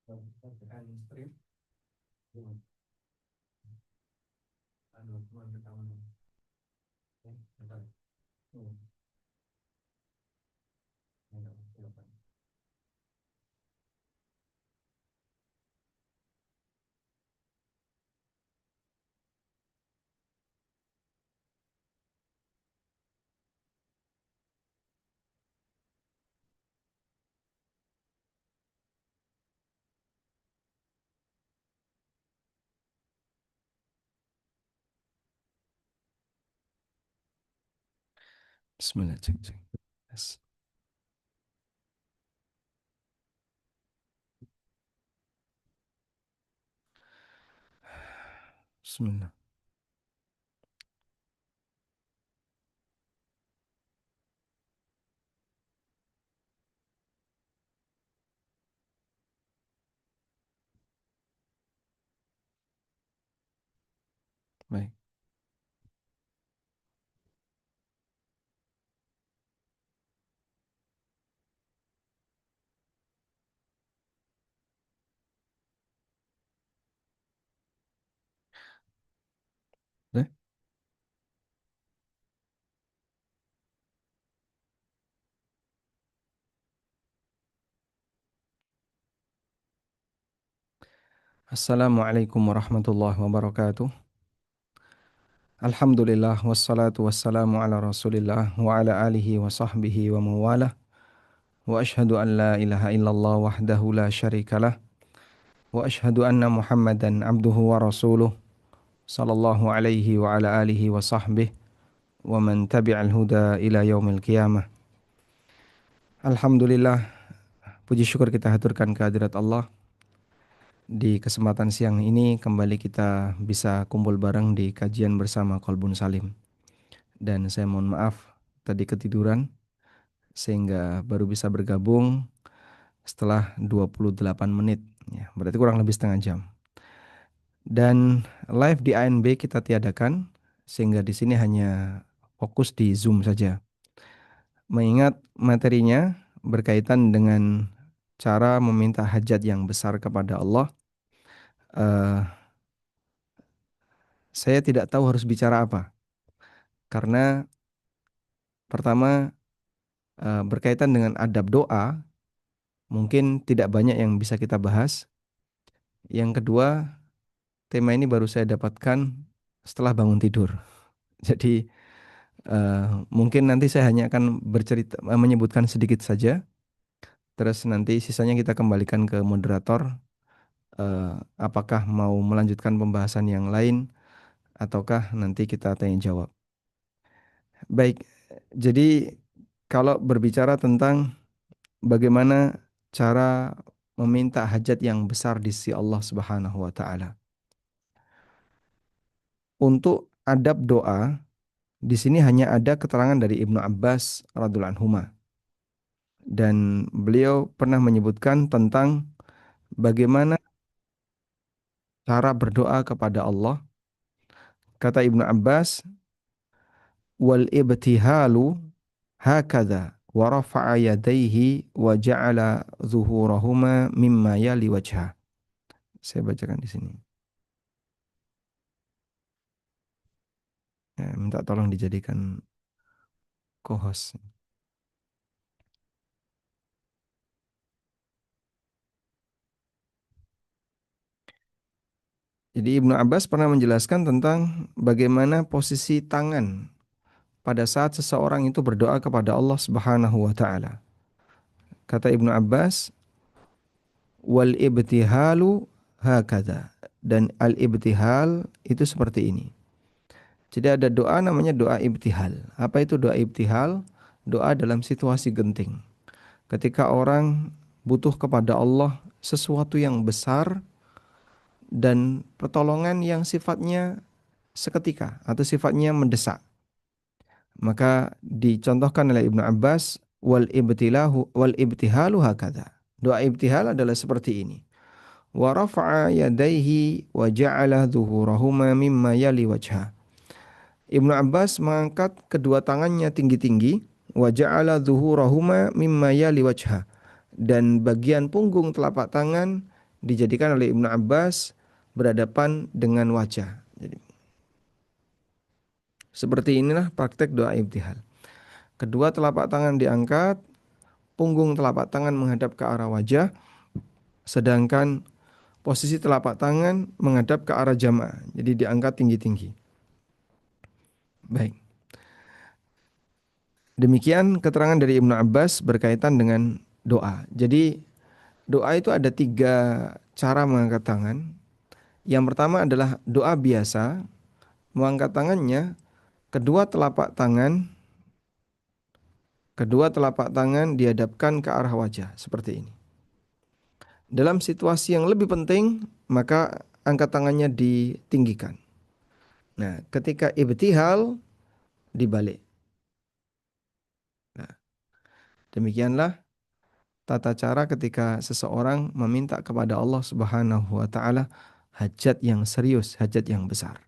tekan stream. Aduh, cuma ketahuan. Bentar. Silakan. Bismillah, cek, cek. Yes. Bismillah. Baik. Baik. Assalamualaikum warahmatullahi wabarakatuh. Alhamdulillah wassalatu wassalamu ala Rasulillah wa ala alihi wa sahbihi wa mawalah. Wa ashhadu an la ilaha illallah wahdahu la syarikalah. Wa ashhadu anna Muhammadan abduhu wa rasuluh sallallahu alaihi wa ala alihi wa sahbihi wa man tabi'al huda ila yaumil qiyamah. Alhamdulillah, puji syukur kita haturkan kehadirat Allah. Di kesempatan siang ini kembali kita bisa kumpul bareng di kajian bersama Kolbun Salim. Dan saya mohon maaf tadi ketiduran sehingga baru bisa bergabung setelah 28 menit. Ya, berarti kurang lebih setengah jam. Dan live di ANB kita tiadakan sehingga di sini hanya fokus di Zoom saja. Mengingat materinya berkaitan dengan cara meminta hajat yang besar kepada Allah, eh, saya tidak tahu harus bicara apa. Karena pertama berkaitan dengan adab doa, mungkin tidak banyak yang bisa kita bahas. Yang kedua, tema ini baru saya dapatkan setelah bangun tidur. Jadi mungkin nanti saya hanya akan bercerita, menyebutkan sedikit saja. Terus nanti sisanya kita kembalikan ke moderator. Apakah mau melanjutkan pembahasan yang lain ataukah nanti kita tanya jawab. Baik, jadi kalau berbicara tentang bagaimana cara meminta hajat yang besar di sisi Allah Subhanahu wa taala. Untuk adab doa, di sini hanya ada keterangan dari Ibnu Abbas radhiyallahu anhuma, dan beliau pernah menyebutkan tentang bagaimana cara berdoa kepada Allah. Kata Ibnu Abbas, wal ibtihalu hakadha wa rafa'a yadayhi wa ja'ala zuhurahuma mimma yali wajha. Saya bacakan di sini. Ya, minta tolong dijadikan co-host. Jadi Ibnu Abbas pernah menjelaskan tentang bagaimana posisi tangan pada saat seseorang itu berdoa kepada Allah Subhanahu wa taala. Kata Ibnu Abbas, wal ibtihalu hakadha. Dan al ibtihal itu seperti ini. Jadi ada doa namanya doa ibtihal. Apa itu doa ibtihal? Doa dalam situasi genting. Ketika orang butuh kepada Allah sesuatu yang besar dan pertolongan yang sifatnya seketika atau sifatnya mendesak. Maka dicontohkan oleh Ibnu Abbas, wal ibtihalu hakadha. Doa ibtihal adalah seperti ini. Wa rafa'a yadayhi wa ja'ala dhuhurahuma mimma yali wajha. Ibnu Abbas mengangkat kedua tangannya tinggi-tinggi, wa ja'ala dhuhurahuma mimma yali wajha. Dan bagian punggung telapak tangan dijadikan oleh Ibnu Abbas berhadapan dengan wajah. Jadi seperti inilah praktek doa ibtihal. Kedua telapak tangan diangkat, punggung telapak tangan menghadap ke arah wajah, sedangkan posisi telapak tangan menghadap ke arah jamaah. Jadi diangkat tinggi-tinggi. Baik. Demikian keterangan dari Ibnu Abbas berkaitan dengan doa. Jadi doa itu ada tiga cara mengangkat tangan. Yang pertama adalah doa biasa, mengangkat tangannya, kedua telapak tangan, kedua telapak tangan dihadapkan ke arah wajah seperti ini. Dalam situasi yang lebih penting, maka angkat tangannya ditinggikan. Nah, ketika ibtihal dibalik. Nah, demikianlah tata cara ketika seseorang meminta kepada Allah Subhanahu wa taala hajat yang serius, hajat yang besar.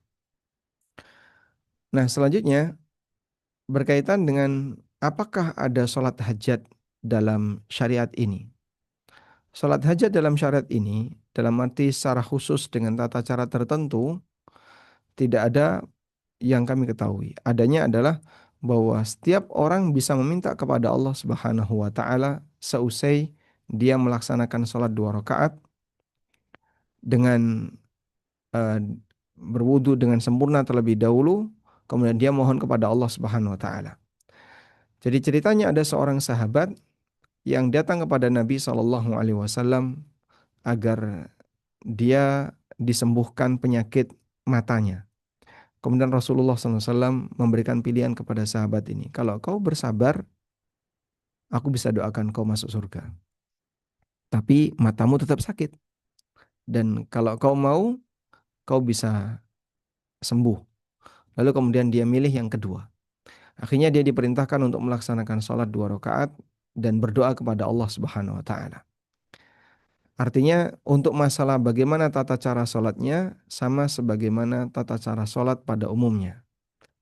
Nah, selanjutnya berkaitan dengan apakah ada sholat hajat dalam syariat ini. Sholat hajat dalam syariat ini, dalam arti secara khusus dengan tata cara tertentu, tidak ada yang kami ketahui. Adanya adalah bahwa setiap orang bisa meminta kepada Allah Subhanahu wa taala seusai dia melaksanakan sholat 2 rakaat dengan eh, berwudu dengan sempurna terlebih dahulu, kemudian dia mohon kepada Allah Subhanahu wa taala. Jadi ceritanya ada seorang sahabat yang datang kepada Nabi Shallallahu alaihi wasallam agar dia disembuhkan penyakit matanya. Kemudian Rasulullah SAW memberikan pilihan kepada sahabat ini. Kalau kau bersabar, aku bisa doakan kau masuk surga. Tapi matamu tetap sakit. Dan kalau kau mau, kau bisa sembuh. Lalu kemudian dia milih yang kedua. Akhirnya dia diperintahkan untuk melaksanakan sholat 2 rakaat dan berdoa kepada Allah Subhanahu wa taala. Artinya untuk masalah bagaimana tata cara sholatnya sama sebagaimana tata cara sholat pada umumnya.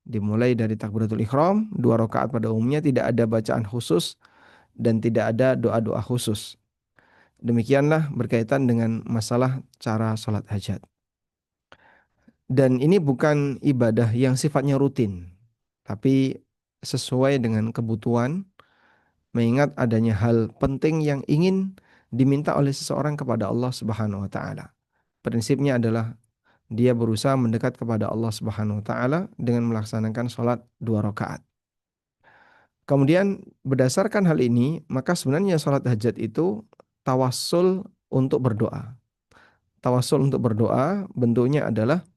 Dimulai dari takbiratul ihram, 2 rakaat pada umumnya tidak ada bacaan khusus dan tidak ada doa-doa khusus. Demikianlah berkaitan dengan masalah cara sholat hajat. Dan ini bukan ibadah yang sifatnya rutin, tapi sesuai dengan kebutuhan, mengingat adanya hal penting yang ingin diminta oleh seseorang kepada Allah Subhanahu wa taala. Prinsipnya adalah dia berusaha mendekat kepada Allah Subhanahu wa taala dengan melaksanakan sholat 2 rakaat. Kemudian berdasarkan hal ini, maka sebenarnya sholat hajat itu tawassul untuk berdoa. Tawassul untuk berdoa bentuknya adalah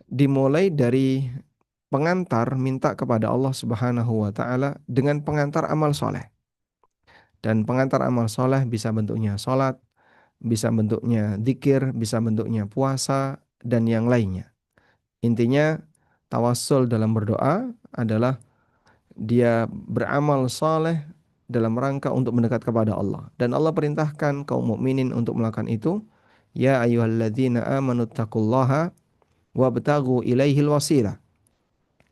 dimulai dari pengantar minta kepada Allah Subhanahu wa taala dengan pengantar amal soleh. Dan pengantar amal soleh bisa bentuknya sholat, bisa bentuknya zikir, bisa bentuknya puasa, dan yang lainnya. Intinya tawassul dalam berdoa adalah dia beramal soleh dalam rangka untuk mendekat kepada Allah. Dan Allah perintahkan kaum mukminin untuk melakukan itu. Ya ayyuhalladzina amanu taqullaha wabtaghu ilaihil wasilah.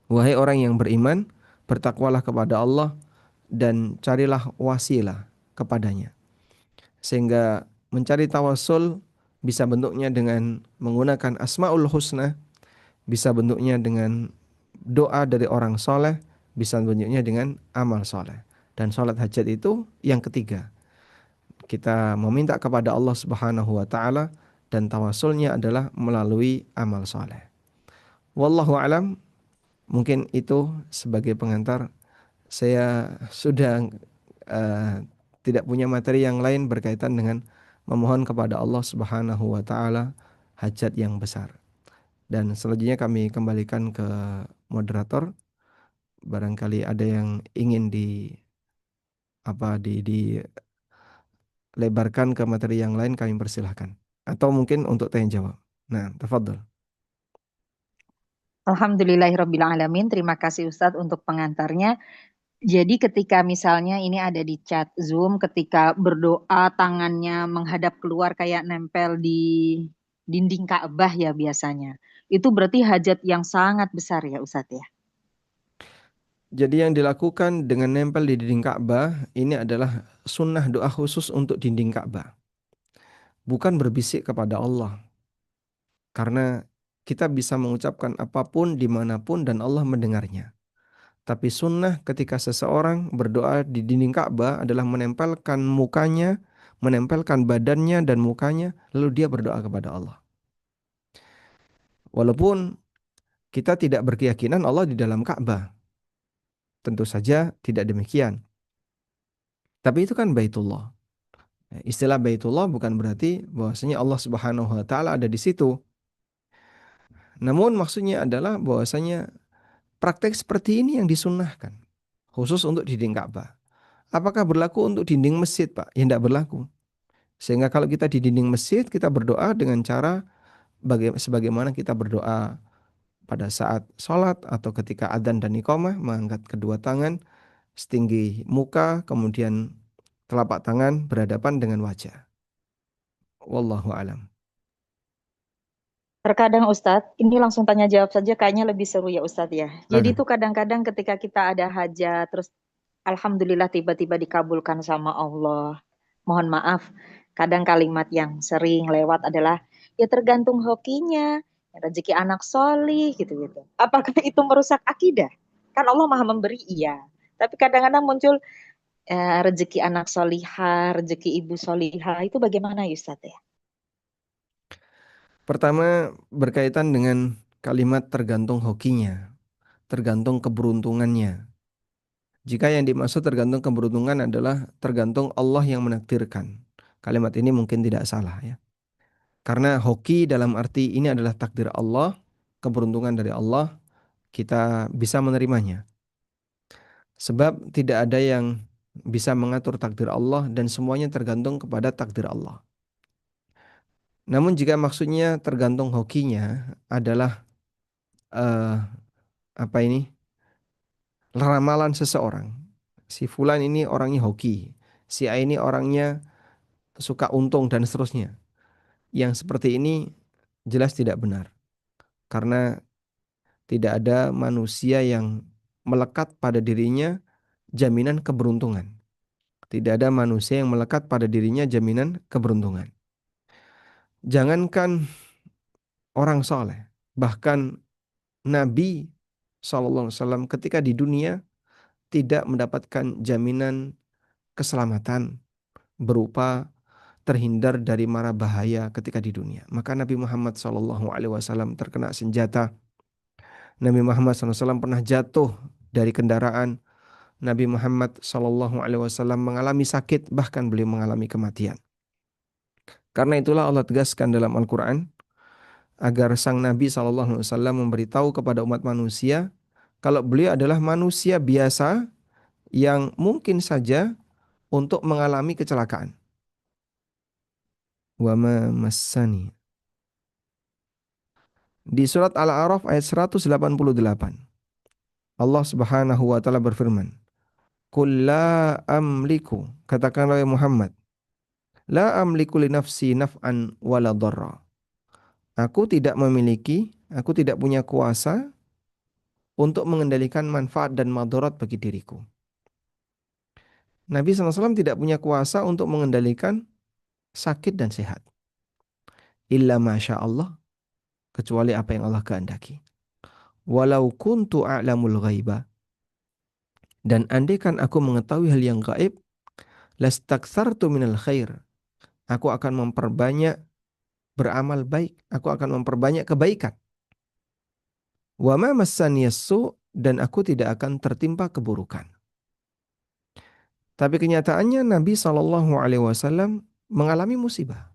Wahai orang yang beriman, bertakwalah kepada Allah dan carilah wasilah kepadanya. Sehingga mencari tawassul bisa bentuknya dengan menggunakan asmaul husna, bisa bentuknya dengan doa dari orang soleh, bisa bentuknya dengan amal soleh. Dan sholat hajat itu yang ketiga. Kita meminta kepada Allah Subhanahu wa taala dan tawasulnya adalah melalui amal soleh. Wallahu alam, mungkin itu sebagai pengantar. Saya sudah eh, tidak punya materi yang lain berkaitan dengan memohon kepada Allah Subhanahu wa taala hajat yang besar. Dan selanjutnya kami kembalikan ke moderator. Barangkali ada yang ingin dilebarkan ke materi yang lain, kami persilahkan. Atau mungkin untuk tanya jawab. Nah, tafadhol. Alhamdulillahirrabbilalamin. Terima kasih Ustadz untuk pengantarnya. Jadi ketika misalnya ini ada di chat Zoom, ketika berdoa tangannya menghadap keluar kayak nempel di dinding Ka'bah ya biasanya. Itu berarti hajat yang sangat besar ya Ustadz ya. Jadi yang dilakukan dengan nempel di dinding Ka'bah ini adalah sunnah doa khusus untuk dinding Ka'bah. bukan berbisik kepada Allah. Karena kita bisa mengucapkan apapun dimanapun dan Allah mendengarnya. Tapi sunnah ketika seseorang berdoa di dinding Ka'bah adalah menempelkan mukanya, menempelkan badannya dan mukanya, lalu dia berdoa kepada Allah. Walaupun kita tidak berkeyakinan Allah di dalam Ka'bah. Tentu saja tidak demikian. Tapi itu kan Baitullah. Istilah Baitullah bukan berarti bahwasanya Allah Subhanahu wa taala ada di situ. Namun maksudnya adalah bahwasanya praktek seperti ini yang disunnahkan khusus untuk dinding Ka'bah. Apakah berlaku untuk dinding masjid, Pak? Ya tidak berlaku. Sehingga kalau kita di dinding masjid, kita berdoa dengan cara sebagaimana kita berdoa pada saat sholat atau ketika adzan dan iqamah, mengangkat kedua tangan setinggi muka, kemudian telapak tangan berhadapan dengan wajah. Wallahu alam. Terkadang Ustadz, ini langsung tanya jawab saja kayaknya lebih seru ya Ustadz ya. Jadi Silakan. itu kadang-kadang ketika kita ada hajat, terus Alhamdulillah tiba-tiba dikabulkan sama Allah. Mohon maaf, kadang kalimat yang sering lewat adalah, ya tergantung hokinya, rezeki anak solih gitu-gitu. Apakah itu merusak akidah? Kan Allah maha memberi, iya. Tapi kadang-kadang muncul rezeki anak solihah, rezeki ibu solihah, itu bagaimana ya Ustadz ya? Pertama berkaitan dengan kalimat tergantung hokinya, tergantung keberuntungannya. Jika yang dimaksud tergantung keberuntungan adalah tergantung Allah yang menakdirkan. Kalimat ini mungkin tidak salah ya. Karena hoki dalam arti ini adalah takdir Allah, keberuntungan dari Allah, kita bisa menerimanya. Sebab tidak ada yang bisa mengatur takdir Allah dan semuanya tergantung kepada takdir Allah. Namun jika maksudnya tergantung hokinya adalah eh, apa ini? Ramalan seseorang. Si fulan ini orangnya hoki, si A ini orangnya suka untung dan seterusnya. Yang seperti ini jelas tidak benar. Karena tidak ada manusia yang melekat pada dirinya jaminan keberuntungan. Tidak ada manusia yang melekat pada dirinya jaminan keberuntungan. Jangankan orang soleh, bahkan Nabi SAW ketika di dunia tidak mendapatkan jaminan keselamatan berupa terhindar dari mara bahaya ketika di dunia. Maka Nabi Muhammad SAW terkena senjata. Nabi Muhammad SAW pernah jatuh dari kendaraan. Nabi Muhammad SAW mengalami sakit, bahkan beliau mengalami kematian. Karena itulah Allah tegaskan dalam Al-Quran agar sang Nabi SAW memberitahu kepada umat manusia kalau beliau adalah manusia biasa yang mungkin saja untuk mengalami kecelakaan. Wa ma massani. Di surat Al-A'raf ayat 188. Allah Subhanahu wa taala berfirman, "Qul la amliku," katakanlah ya Muhammad, "la amliku li nafsi naf'an wala dharra." Aku tidak punya kuasa untuk mengendalikan manfaat dan madarat bagi diriku. Nabi SAW tidak punya kuasa untuk mengendalikan sakit dan sehat. Illa masya Allah, kecuali apa yang Allah kehendaki. Walau kuntu a'lamul ghaiba, dan andaikan aku mengetahui hal yang gaib, lastakthartu minal khair, aku akan memperbanyak beramal baik, aku akan memperbanyak kebaikan. Wa ma massaniyassu, dan aku tidak akan tertimpa keburukan. Tapi kenyataannya Nabi SAW mengalami musibah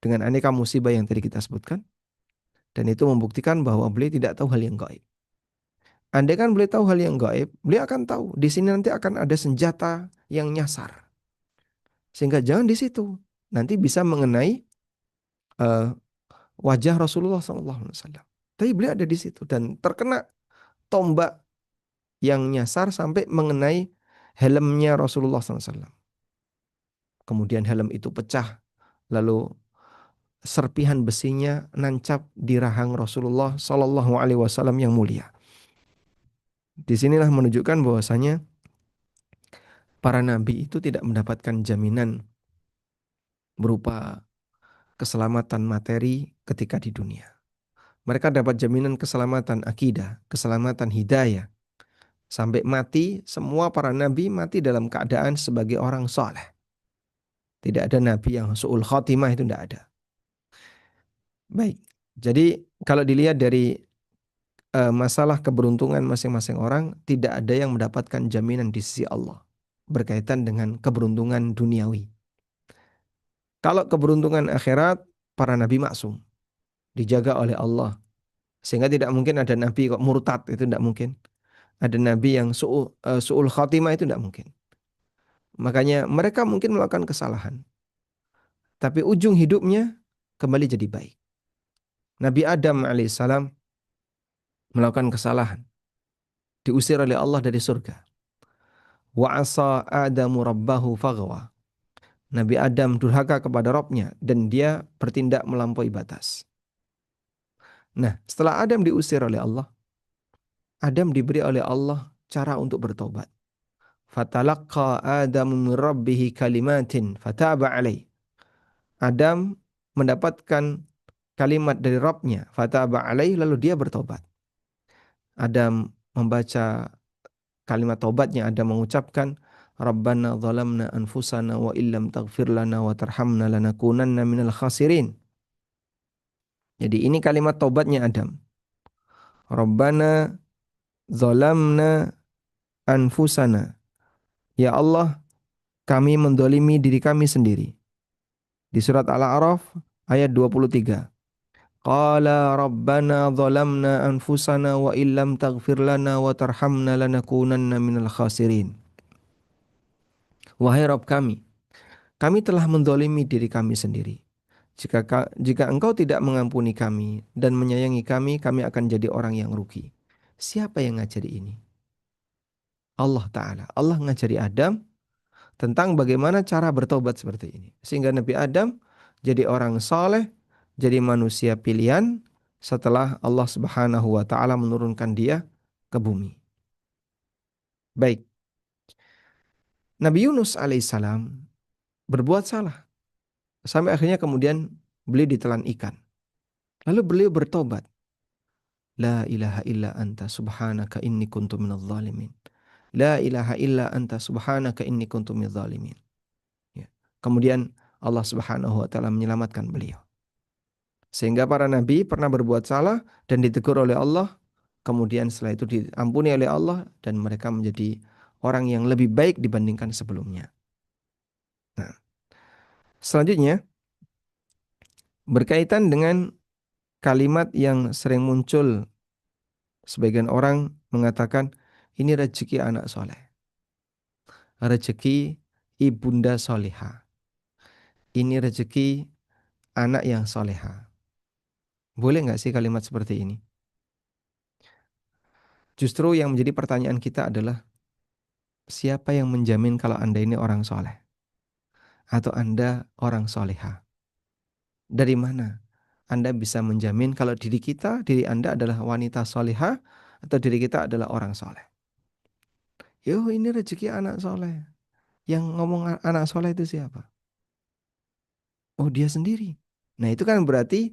dengan aneka musibah yang tadi kita sebutkan, dan itu membuktikan bahwa beliau tidak tahu hal yang gaib. Andai kan beliau tahu hal yang gaib, beliau akan tahu di sini nanti akan ada senjata yang nyasar, sehingga jangan di situ, nanti bisa mengenai uh, wajah Rasulullah SAW. Tapi beliau ada di situ dan terkena tombak yang nyasar sampai mengenai helmnya Rasulullah SAW. Kemudian helm itu pecah, lalu serpihan besinya nancap di rahang Rasulullah SAW yang mulia. Disinilah menunjukkan bahwasanya para nabi itu tidak mendapatkan jaminan berupa keselamatan materi ketika di dunia. Mereka dapat jaminan keselamatan akidah, keselamatan hidayah. Sampai mati, semua para nabi mati dalam keadaan sebagai orang soleh. Tidak ada nabi yang su'ul khotimah, itu tidak ada. Baik, jadi kalau dilihat dari masalah keberuntungan masing-masing orang, tidak ada yang mendapatkan jaminan di sisi Allah berkaitan dengan keberuntungan duniawi. Kalau keberuntungan akhirat, para nabi maksum, dijaga oleh Allah. Sehingga tidak mungkin ada nabi kok murtad, itu tidak mungkin. Ada nabi yang su'ul khatimah, itu tidak mungkin. Makanya mereka mungkin melakukan kesalahan, tapi ujung hidupnya kembali jadi baik. Nabi Adam alaihissalam melakukan kesalahan, diusir oleh Allah dari surga. Wa asa Adamu rabbahu faghwa. Nabi Adam durhaka kepada Rabbnya dan dia bertindak melampaui batas. Nah, setelah Adam diusir oleh Allah, Adam diberi oleh Allah cara untuk bertobat. Fatalaqqa Adamu min rabbih kalimatin fataba alaih. Adam mendapatkan kalimat dari Rabbnya, fataba alaih, lalu dia bertobat. Adam membaca kalimat tobatnya, Adam mengucapkan, Rabbana zalamna anfusana wa illam taghfir lana wa tarhamna lanakunanna minal khasirin. Jadi ini kalimat tobatnya Adam. Rabbana zalamna anfusana. Ya Allah, kami mendolimi diri kami sendiri. Di surat Al-A'raf ayat 23. Qala rabbana zalamna anfusana wa illam taghfir lana wa tarhamna lanakunanna minal khasirin. Wahai Rabb kami telah mendolimi diri kami sendiri. Jika engkau tidak mengampuni kami dan menyayangi kami akan jadi orang yang rugi. Siapa yang ngajari ini? Allah Ta'ala. Allah ngajari Adam tentang bagaimana cara bertobat seperti ini. Sehingga Nabi Adam jadi orang saleh, jadi manusia pilihan setelah Allah Subhanahu wa Ta'ala menurunkan dia ke bumi. Baik. Nabi Yunus alaihissalam berbuat salah. Sampai akhirnya kemudian beliau ditelan ikan. Lalu beliau bertobat. La ilaha illa anta subhanaka inni kuntu minadh dhalimin. La ilaha illa anta subhanaka inni kuntu minadh dhalimin. Ya. Kemudian Allah Subhanahu wa Ta'ala menyelamatkan beliau. Sehingga para nabi pernah berbuat salah dan ditegur oleh Allah. Kemudian setelah itu diampuni oleh Allah dan mereka menjadi orang yang lebih baik dibandingkan sebelumnya. Nah, selanjutnya berkaitan dengan kalimat yang sering muncul, sebagian orang mengatakan ini rezeki anak soleh, rezeki ibunda soleha, ini rezeki anak yang soleha. Boleh nggak sih kalimat seperti ini? Justru yang menjadi pertanyaan kita adalah siapa yang menjamin kalau Anda ini orang soleh atau Anda orang soleha? Dari mana Anda bisa menjamin kalau diri Anda adalah wanita soleha atau diri kita adalah orang soleh? Yo, ini rezeki anak soleh. Yang ngomong anak soleh itu siapa? Oh, dia sendiri. Nah, itu kan berarti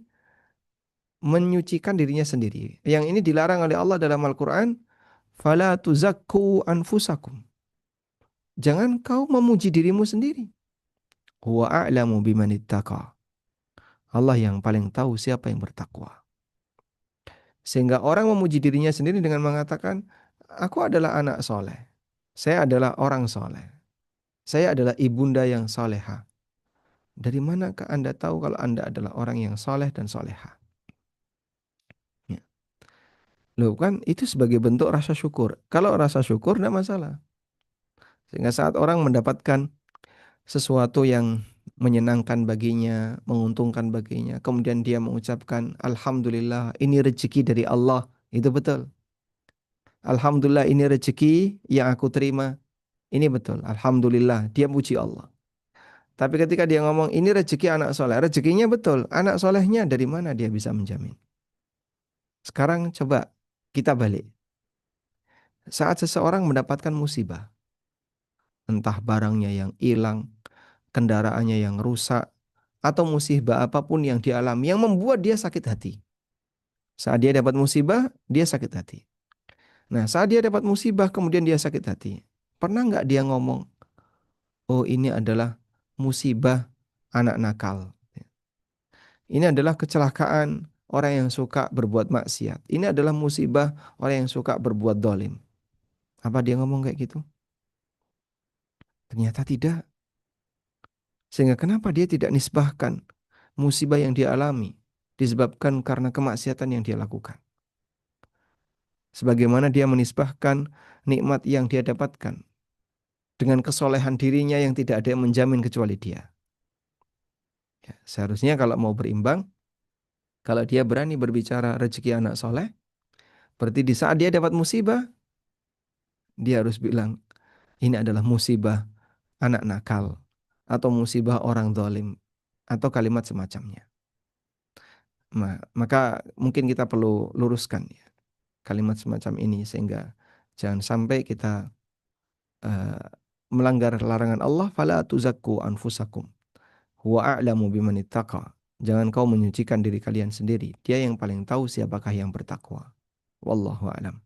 menyucikan dirinya sendiri. Yang ini dilarang oleh Allah dalam Al-Quran. Fala tuzakku anfusakum. Jangan kau memuji dirimu sendiri. Huwa a'lamu bimanittaqa. Allah yang paling tahu siapa yang bertakwa. Sehingga orang memuji dirinya sendiri dengan mengatakan, aku adalah anak soleh. Saya adalah orang soleh. Saya adalah ibunda yang soleha. Dari manakah Anda tahu kalau Anda adalah orang yang soleh dan soleha? Ya. Loh kan itu sebagai bentuk rasa syukur. Kalau rasa syukur tidak masalah. Sehingga saat orang mendapatkan sesuatu yang menyenangkan baginya, menguntungkan baginya, kemudian dia mengucapkan Alhamdulillah ini rezeki dari Allah, itu betul. Alhamdulillah ini rezeki yang aku terima, ini betul. Alhamdulillah, dia puji Allah. Tapi ketika dia ngomong ini rezeki anak soleh, rezekinya betul. Anak solehnya dari mana dia bisa menjamin? Sekarang coba kita balik. Saat seseorang mendapatkan musibah, entah barangnya yang hilang, kendaraannya yang rusak, atau musibah apapun yang dialami yang membuat dia sakit hati. Saat dia dapat musibah, dia sakit hati. Nah, saat dia dapat musibah kemudian dia sakit hati. Pernah nggak dia ngomong, oh ini adalah musibah anak nakal. Ini adalah kecelakaan orang yang suka berbuat maksiat. Ini adalah musibah orang yang suka berbuat dolim. Apa dia ngomong kayak gitu? Ternyata tidak. Sehingga kenapa dia tidak nisbahkan musibah yang dia alami disebabkan karena kemaksiatan yang dia lakukan. Sebagaimana dia menisbahkan nikmat yang dia dapatkan dengan kesolehan dirinya yang tidak ada yang menjamin kecuali dia. Ya, seharusnya kalau mau berimbang, kalau dia berani berbicara rezeki anak soleh, berarti di saat dia dapat musibah, dia harus bilang, ini adalah musibah anak nakal, atau musibah orang zalim, atau kalimat semacamnya. Maka mungkin kita perlu luruskan ya, kalimat semacam ini sehingga jangan sampai kita eh, melanggar larangan Allah. Fala tuzakku anfusakum huwa a'lamu biman ittaqa. Jangan kau menyucikan diri kalian sendiri. Dia yang paling tahu siapakah yang bertakwa. Wallahu a'lam.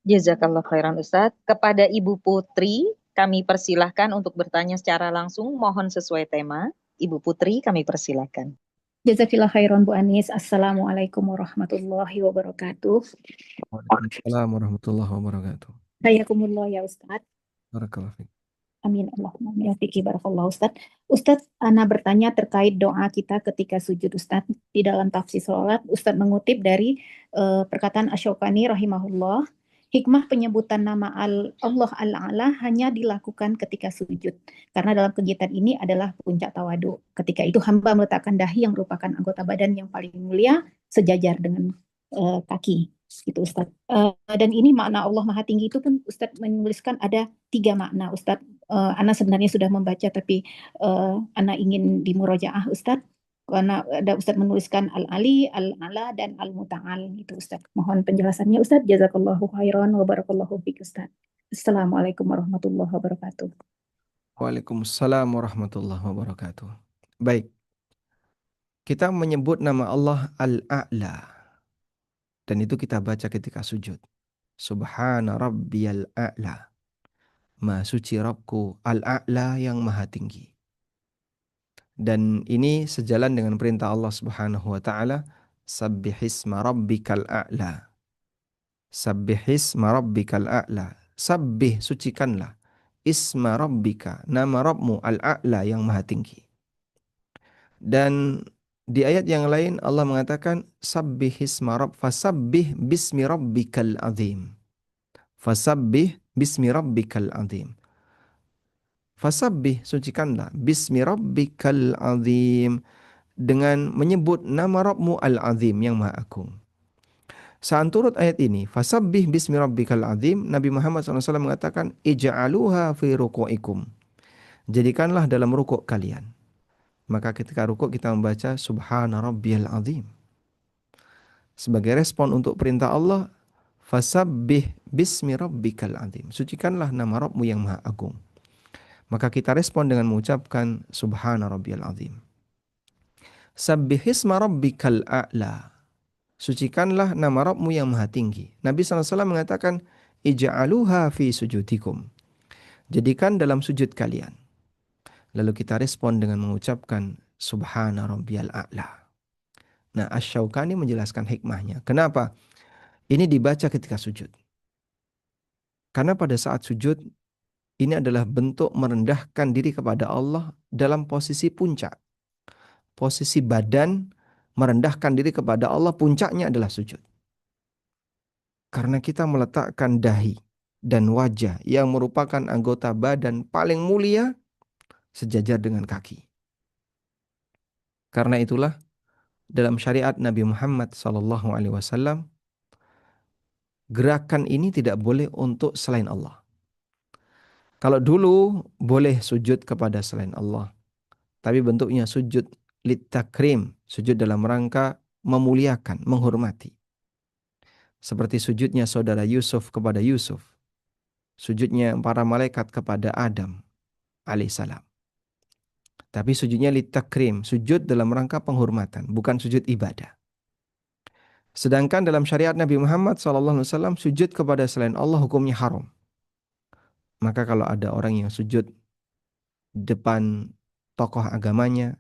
Jazakallah khairan Ustadz. Kepada Ibu Putri, kami persilahkan untuk bertanya secara langsung, mohon sesuai tema. Ibu Putri, kami persilahkan. Jazakillah khairan Bu Anis. Assalamualaikum warahmatullahi wabarakatuh. Waalaikumsalam warahmatullahi wabarakatuh. Hayakumullah ya Ustadz. Barakallahu fiik. Amin Allahumma amin. Fiki barakallah Ustadz. Ustadz, Ana bertanya terkait doa kita ketika sujud Ustadz. Di dalam tafsir sholat, Ustadz mengutip dari perkataan Asy-Syaukani rahimahullah. Hikmah penyebutan nama Allah Al-A'la hanya dilakukan ketika sujud. Karena dalam kegiatan ini adalah puncak tawadu. Ketika itu hamba meletakkan dahi yang merupakan anggota badan yang paling mulia sejajar dengan kaki. Gitu Ustadz. Dan ini makna Allah Maha Tinggi itu pun Ustadz menuliskan ada 3 makna Ustadz. Ana sebenarnya sudah membaca tapi Ana ingin dimurojaah Ustadz. Karena ada Ustadz menuliskan Al-Ali, Al-Ala, dan Al-Muta'al gitu Ustadz. Mohon penjelasannya Ustadz. Jazakallahu khairan wa barakallahu fiik Ustadz. Assalamualaikum warahmatullahi wabarakatuh. Waalaikumsalam warahmatullahi wabarakatuh. Baik. Kita menyebut nama Allah Al-A'la. Dan itu kita baca ketika sujud. Subhana rabbiyal a'la. Maha suci Rabbku Al-A'la yang maha tinggi. Dan ini sejalan dengan perintah Allah Subhanahu wa taala, sabbihisma rabbikal a'la. Sabbihisma rabbikal a'la. Sabbih, sucikanlah isma rabbika, nama Rabbmu al-a'la yang maha tinggi. Dan di ayat yang lain Allah mengatakan sabbihisma rabb fasabbih bismi rabbikal azim. Fasabbih bismi rabbikal azim. Fasabbih, sucikanlah bismi rabbikal azim, dengan menyebut nama Rabbmu al-azim yang maha agung. Saat turut ayat ini, fasabbih bismi rabbikal azim, Nabi Muhammad SAW mengatakan, ija'aluha fi ruku'ikum. Jadikanlah dalam rukuk kalian. Maka ketika rukuk kita membaca subhana rabbiyal azim. Sebagai respon untuk perintah Allah, fasabbih bismi rabbikal azim. Sucikanlah nama Rabbmu yang maha agung. Maka kita respon dengan mengucapkan subhana rabbiyal azim. Sabbihisma rabbikal a'la. Sucikanlah nama Rabbmu yang maha tinggi. Nabi SAW mengatakan, ija'aluha fi sujudikum. Jadikan dalam sujud kalian. Lalu kita respon dengan mengucapkan subhana rabbiyal a'la. Nah, Asy-Syaukani menjelaskan hikmahnya. Kenapa? Ini dibaca ketika sujud. Karena pada saat sujud, ini adalah bentuk merendahkan diri kepada Allah dalam posisi puncak. Posisi badan merendahkan diri kepada Allah, puncaknya adalah sujud. Karena kita meletakkan dahi dan wajah yang merupakan anggota badan paling mulia sejajar dengan kaki. Karena itulah dalam syariat Nabi Muhammad SAW, gerakan ini tidak boleh untuk selain Allah. Kalau dulu boleh sujud kepada selain Allah, tapi bentuknya sujud litakrim, sujud dalam rangka memuliakan, menghormati. Seperti sujudnya saudara Yusuf kepada Yusuf, sujudnya para malaikat kepada Adam alaihissalam. Tapi sujudnya litakrim, sujud dalam rangka penghormatan, bukan sujud ibadah. Sedangkan dalam syariat Nabi Muhammad SAW, sujud kepada selain Allah hukumnya haram. Maka kalau ada orang yang sujud di depan tokoh agamanya,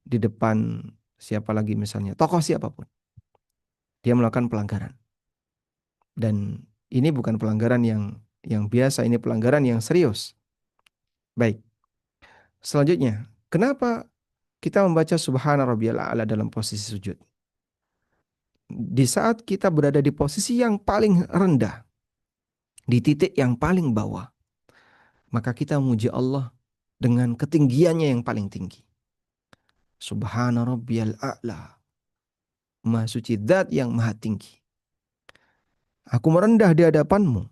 di depan siapa lagi misalnya, tokoh siapapun, dia melakukan pelanggaran. Dan ini bukan pelanggaran yang biasa, ini pelanggaran yang serius. Baik. Selanjutnya, kenapa kita membaca Subhana Rabbiyal A'la dalam posisi sujud? Di saat kita berada di posisi yang paling rendah, di titik yang paling bawah, maka kita memuji Allah dengan ketinggiannya yang paling tinggi. Subhana Rabbiyal A'la. Maha suci zat yang maha tinggi. Aku merendah di hadapanmu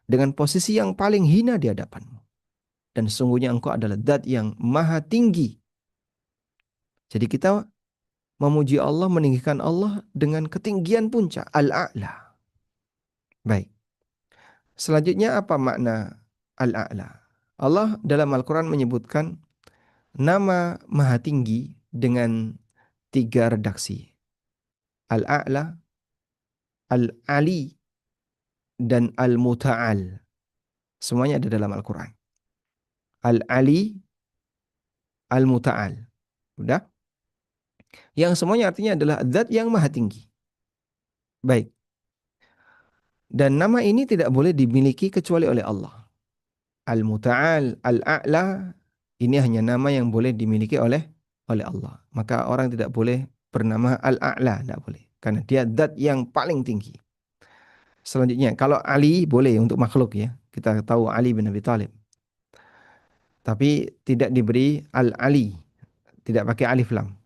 dengan posisi yang paling hina di hadapanmu. Dan sesungguhnya engkau adalah zat yang maha tinggi. Jadi kita memuji Allah, meninggikan Allah dengan ketinggian puncak, al-a'la. Baik. Selanjutnya apa makna al-a'la? Allah dalam Al-Quran menyebutkan nama maha tinggi dengan 3 redaksi. Al-a'la, al-ali, dan al-muta'al. Semuanya ada dalam Al-Quran. Al-ali, al-muta'al. Udah? Yang semuanya artinya adalah zat yang maha tinggi. Baik. Dan nama ini tidak boleh dimiliki kecuali oleh Allah. Al-muta'al, al-a'la, ini hanya nama yang boleh dimiliki oleh Allah. Maka orang tidak boleh bernama al-a'la, tidak boleh. Karena dia zat yang paling tinggi. Selanjutnya, kalau Ali boleh untuk makhluk ya. Kita tahu Ali bin Abi Thalib. Tapi tidak diberi al-Ali, tidak pakai alif lam.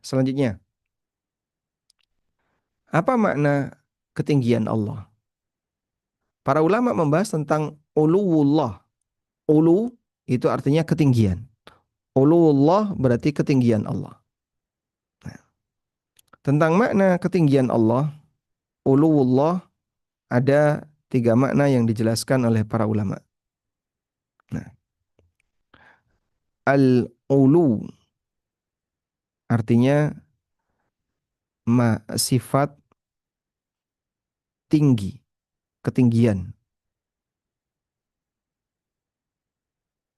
Selanjutnya, apa makna ketinggian Allah? Para ulama membahas tentang uluwullah. Ulu itu artinya ketinggian. Uluwullah berarti ketinggian Allah. Nah, tentang makna ketinggian Allah, uluwullah, ada 3 makna yang dijelaskan oleh para ulama. Nah, al-ulu artinya sifat tinggi, ketinggian.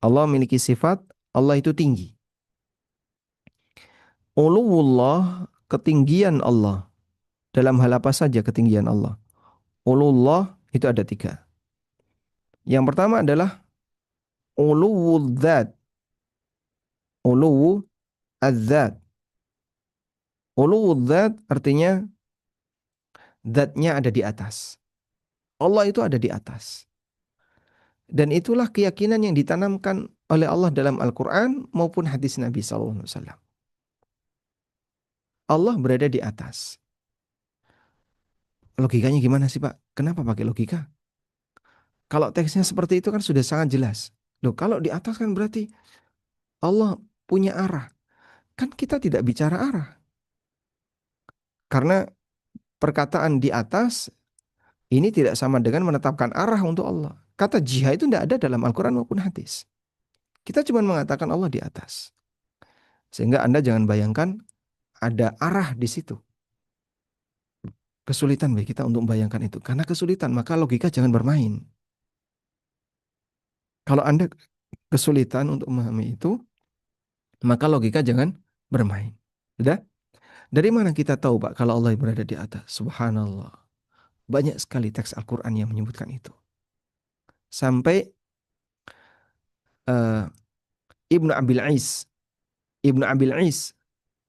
Allah memiliki sifat, Allah itu tinggi. Uluwullah, ketinggian Allah. Dalam hal apa saja ketinggian Allah? Uluwullah itu ada 3. Yang pertama adalah uluwul dzat. Uluwu az-zat. Uluwul dzat artinya zatnya ada di atas. Allah itu ada di atas. Dan itulah keyakinan yang ditanamkan oleh Allah dalam Al-Quran maupun hadis Nabi SAW. Allah berada di atas. Logikanya gimana sih Pak? Kenapa pakai logika? Kalau teksnya seperti itu kan sudah sangat jelas. Loh, kalau di atas kan berarti Allah punya arah. Kan kita tidak bicara arah. Karena perkataan di atas ini tidak sama dengan menetapkan arah untuk Allah. Kata jihad itu tidak ada dalam Al-Quran maupun hadis. Kita cuma mengatakan Allah di atas. Sehingga Anda jangan bayangkan ada arah di situ. Kesulitan bagi kita untuk membayangkan itu. Karena kesulitan, maka logika jangan bermain. Kalau Anda kesulitan untuk memahami itu, maka logika jangan bermain. Sudah? Dari mana kita tahu Pak kalau Allah berada di atas? Subhanallah. Banyak sekali teks Al-Quran yang menyebutkan itu. Sampai Ibnu Abil Is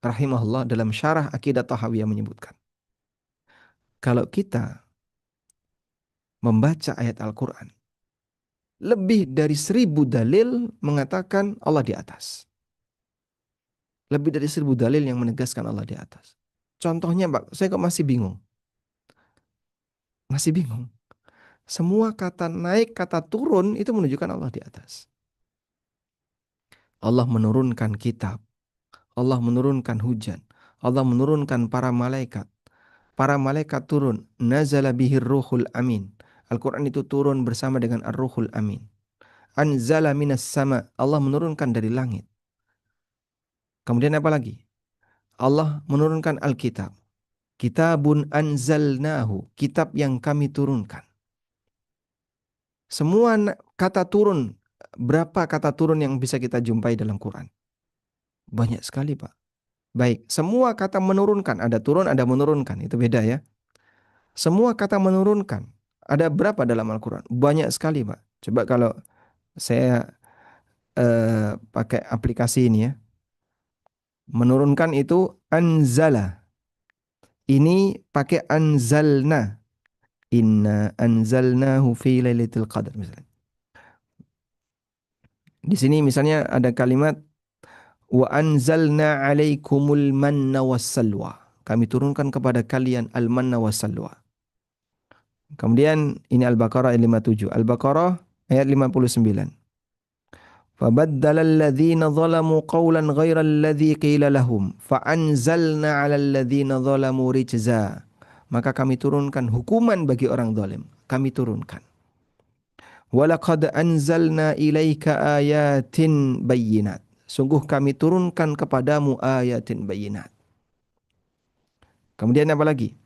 rahimahullah dalam syarah Aqidah Tahawiyah menyebutkan, kalau kita membaca ayat Al-Quran, lebih dari 1000 dalil mengatakan Allah di atas. Lebih dari 1000 dalil yang menegaskan Allah di atas. Contohnya Pak, saya kok masih bingung. Masih bingung. Semua kata naik, kata turun itu menunjukkan Allah di atas. Allah menurunkan kitab. Allah menurunkan hujan. Allah menurunkan para malaikat. Para malaikat turun. Nazala bihir ruhul amin. Al-Quran itu turun bersama dengan ar-ruhul amin. Anzala minas sama. Allah menurunkan dari langit. Kemudian apa lagi? Allah menurunkan Alkitab. Kitabun anzalnahu, kitab yang kami turunkan. Semua kata turun, berapa kata turun yang bisa kita jumpai dalam Quran? Banyak sekali, Pak. Baik, semua kata menurunkan, ada turun, ada menurunkan, itu beda ya. Semua kata menurunkan, ada berapa dalam Al-Quran? Banyak sekali, Pak. Coba kalau saya pakai aplikasi ini ya. Menurunkan itu anzala. Ini pakai anzalna. Inna anzalnahu fi lailatul qadar misalnya. Di sini misalnya ada kalimat wa anzalna alaikumul manna wassalwa. Kami turunkan kepada kalian al-manna wassalwa. Kemudian ini Al-Baqarah ayat 57. Al-Baqarah ayat 59. فبدل الذين ظلموا قولا غير الذي قيل لهم فأنزلنا على الذين ظلموا رجزا. Maka kami turunkan hukuman bagi orang zalim. Kami turunkan. Walaqad anzalna ilaika ayatin bayyinat. Sungguh kami turunkan kepadamu ayatin bayyinat. Kemudian apa lagi?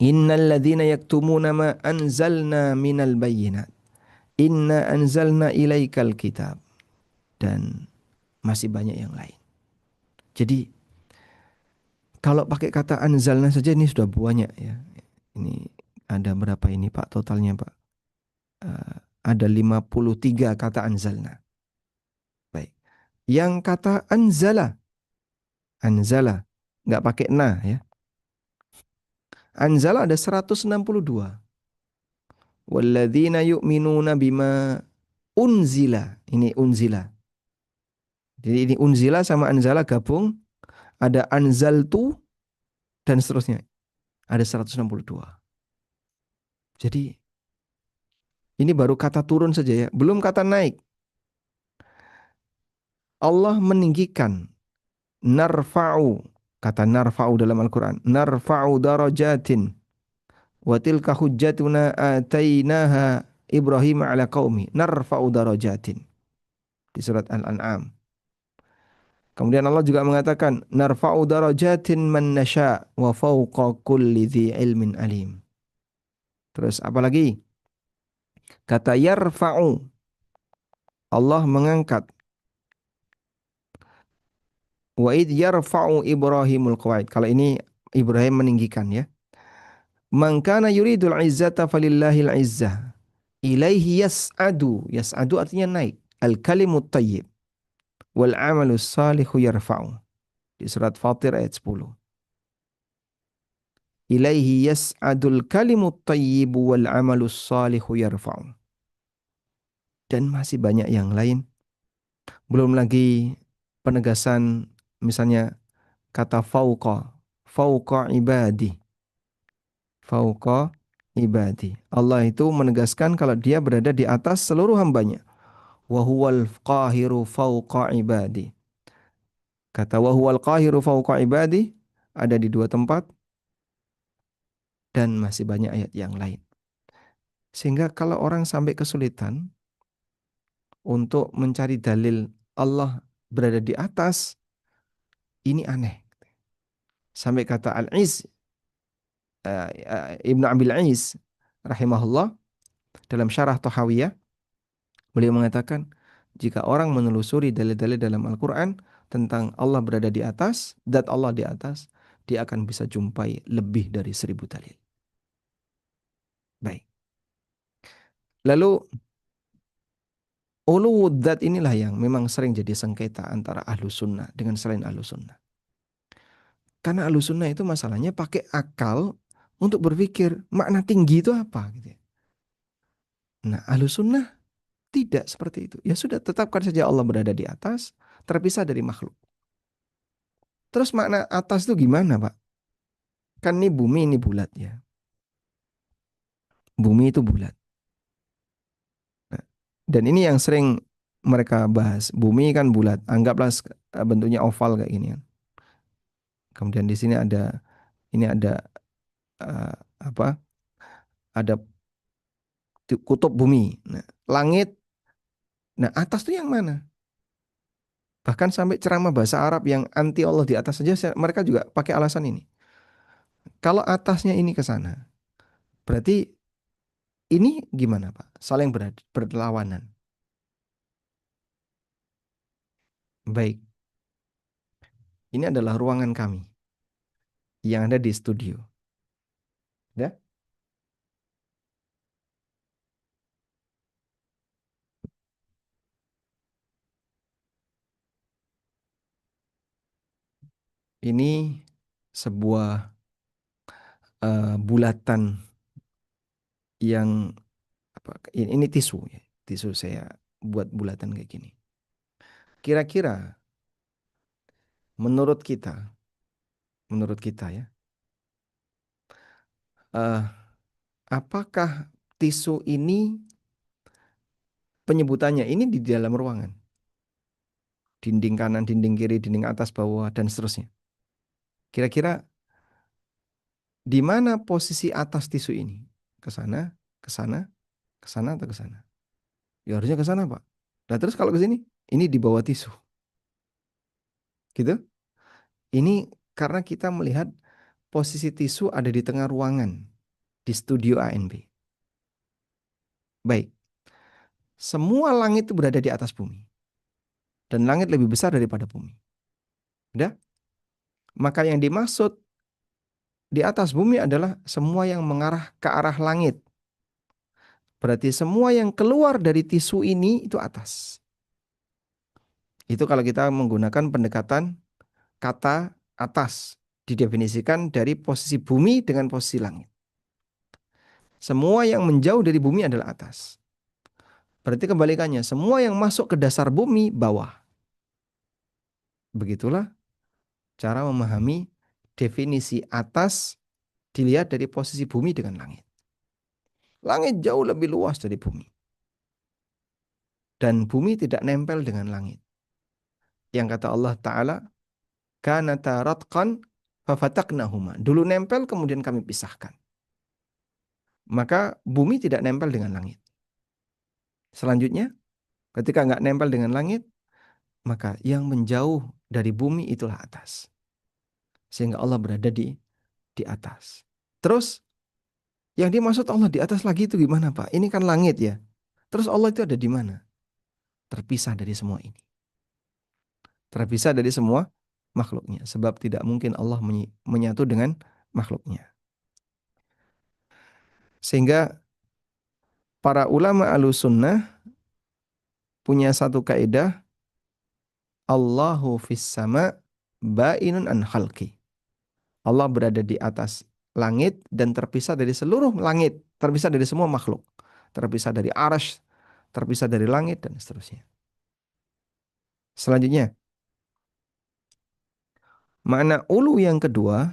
Innal ladzina yaktumuna ma anzalna minal bayyinat. Inna anzalna ilaikal kitab. Dan masih banyak yang lain. Jadi kalau pakai kata anzalna saja ini sudah banyak ya. Ini ada berapa ini Pak totalnya Pak? Ada 53 kata anzalna. Baik. Yang kata anzala, anzala nggak pakai na ya. Anzala ada 162. Walladzina yu'minuna bima unzila. Ini unzila. Jadi ini unzila sama anzala gabung. Ada anzaltu dan seterusnya. Ada 162. Jadi ini baru kata turun saja ya. Belum kata naik. Allah meninggikan. Narfa'u. Kata narfa'u dalam Al-Quran. Narfa'u darajatin. Wa tilka hujjatuna atainaha Ibrahim ala qaumi. Narfa'u darajatin. Di surat Al-An'am. Kemudian Allah juga mengatakan narfa'u darajatin man nasha wa fawqa kulli dhi ilmin alim. Terus apa lagi? Kata yarfa'u. Allah mengangkat. Wa id yarfa'u Ibrahimul qawaid. Kalau ini Ibrahim meninggikan ya. Man kana yuridul izzata falillahil izzah. Ilaihi yas'adu. Yas'adu artinya naik. Al-kalimut tayyib. Wal amalus salihu yarfa'u. Di surat Fatir ayat 10. Ilaihi yas'adul kalimut tayyibu wal amalus salihu yarfa'u. Dan masih banyak yang lain. Belum lagi penegasan misalnya kata fauqa. Fauqa ibadi. Fauqa ibadi. Allah itu menegaskan kalau dia berada di atas seluruh hambanya. Wa huwal qahiru fauqa ibadi. Kata wa huwal qahiru fauqa ibadi ada di dua tempat. Dan masih banyak ayat yang lain. Sehingga kalau orang sampai kesulitan untuk mencari dalil Allah berada di atas, ini aneh. Sampai kata Al-Iz, Ibnu Abil Iz, rahimahullah, dalam syarah Tahawiyah, beliau mengatakan, jika orang menelusuri dalil-dalil dalam Al-Quran tentang Allah berada di atas, zat Allah di atas, dia akan bisa jumpai lebih dari 1000 dalil. Baik. Lalu uluwud dzat inilah yang memang sering jadi sengketa antara ahlu sunnah dengan selain ahlu sunnah. Karena ahlu sunnah itu masalahnya pakai akal untuk berpikir makna tinggi itu apa. Gitu. Nah ahlu sunnah tidak seperti itu. Ya sudah tetapkan saja Allah berada di atas, terpisah dari makhluk. Terus makna atas itu gimana Pak? Kan ini bumi ini bulat ya. Bumi itu bulat. Nah, dan ini yang sering mereka bahas. Bumi kan bulat. Anggaplah bentuknya oval kayak gini kan. Kemudian di sini ada uh, apa? Ada kutub bumi. Nah, langit. Nah, atas itu yang mana? Bahkan sampai ceramah bahasa Arab yang anti Allah di atas saja mereka juga pakai alasan ini. Kalau atasnya ini ke sana, berarti ini gimana Pak? Saling berlawanan. Baik, ini adalah ruangan kami yang ada di studio. Ya? Ini sebuah bulatan yang apa? Ini tisu ya. Tisu saya buat bulatan kayak gini. Kira-kira menurut kita ya, eh, apakah tisu ini penyebutannya ini di dalam ruangan? Dinding kanan, dinding kiri, dinding atas, bawah, dan seterusnya. Kira-kira di mana posisi atas tisu ini? Ke sana, ke sana, ke sana, atau ke sana? Ya harusnya ke sana, Pak. Nah terus kalau ke sini, ini di bawah tisu. Gitu? Ini karena kita melihat posisi tisu ada di tengah ruangan di studio ANB. Baik. Semua langit itu berada di atas bumi. Dan langit lebih besar daripada bumi. Udah? Maka yang dimaksud di atas bumi adalah semua yang mengarah ke arah langit. Berarti semua yang keluar dari tisu ini itu atas. Itu kalau kita menggunakan pendekatan kata atas. Didefinisikan dari posisi bumi dengan posisi langit. Semua yang menjauh dari bumi adalah atas. Berarti kebalikannya, semua yang masuk ke dasar bumi bawah. Begitulah cara memahami definisi atas dilihat dari posisi bumi dengan langit. Langit jauh lebih luas dari bumi. Dan bumi tidak nempel dengan langit. Yang kata Allah Ta'ala, kanata ratqan fafataknahuma. Dulu nempel kemudian kami pisahkan. Maka bumi tidak nempel dengan langit. Selanjutnya, ketika nggak nempel dengan langit, maka yang menjauh dari bumi itulah atas. Sehingga Allah berada di atas. Terus, yang dimaksud Allah di atas lagi itu gimana Pak? Ini kan langit ya. Terus Allah itu ada di mana? Terpisah dari semua ini. Terpisah dari semua makhluknya. Sebab tidak mungkin Allah menyatu dengan makhluknya. Sehingga para ulama Ahlussunnah punya satu kaidah, Allahu fis sama bainun an khalqi. Allah berada di atas langit dan terpisah dari seluruh langit, terpisah dari semua makhluk, terpisah dari arasy, terpisah dari langit dan seterusnya. Selanjutnya, makna ulu yang kedua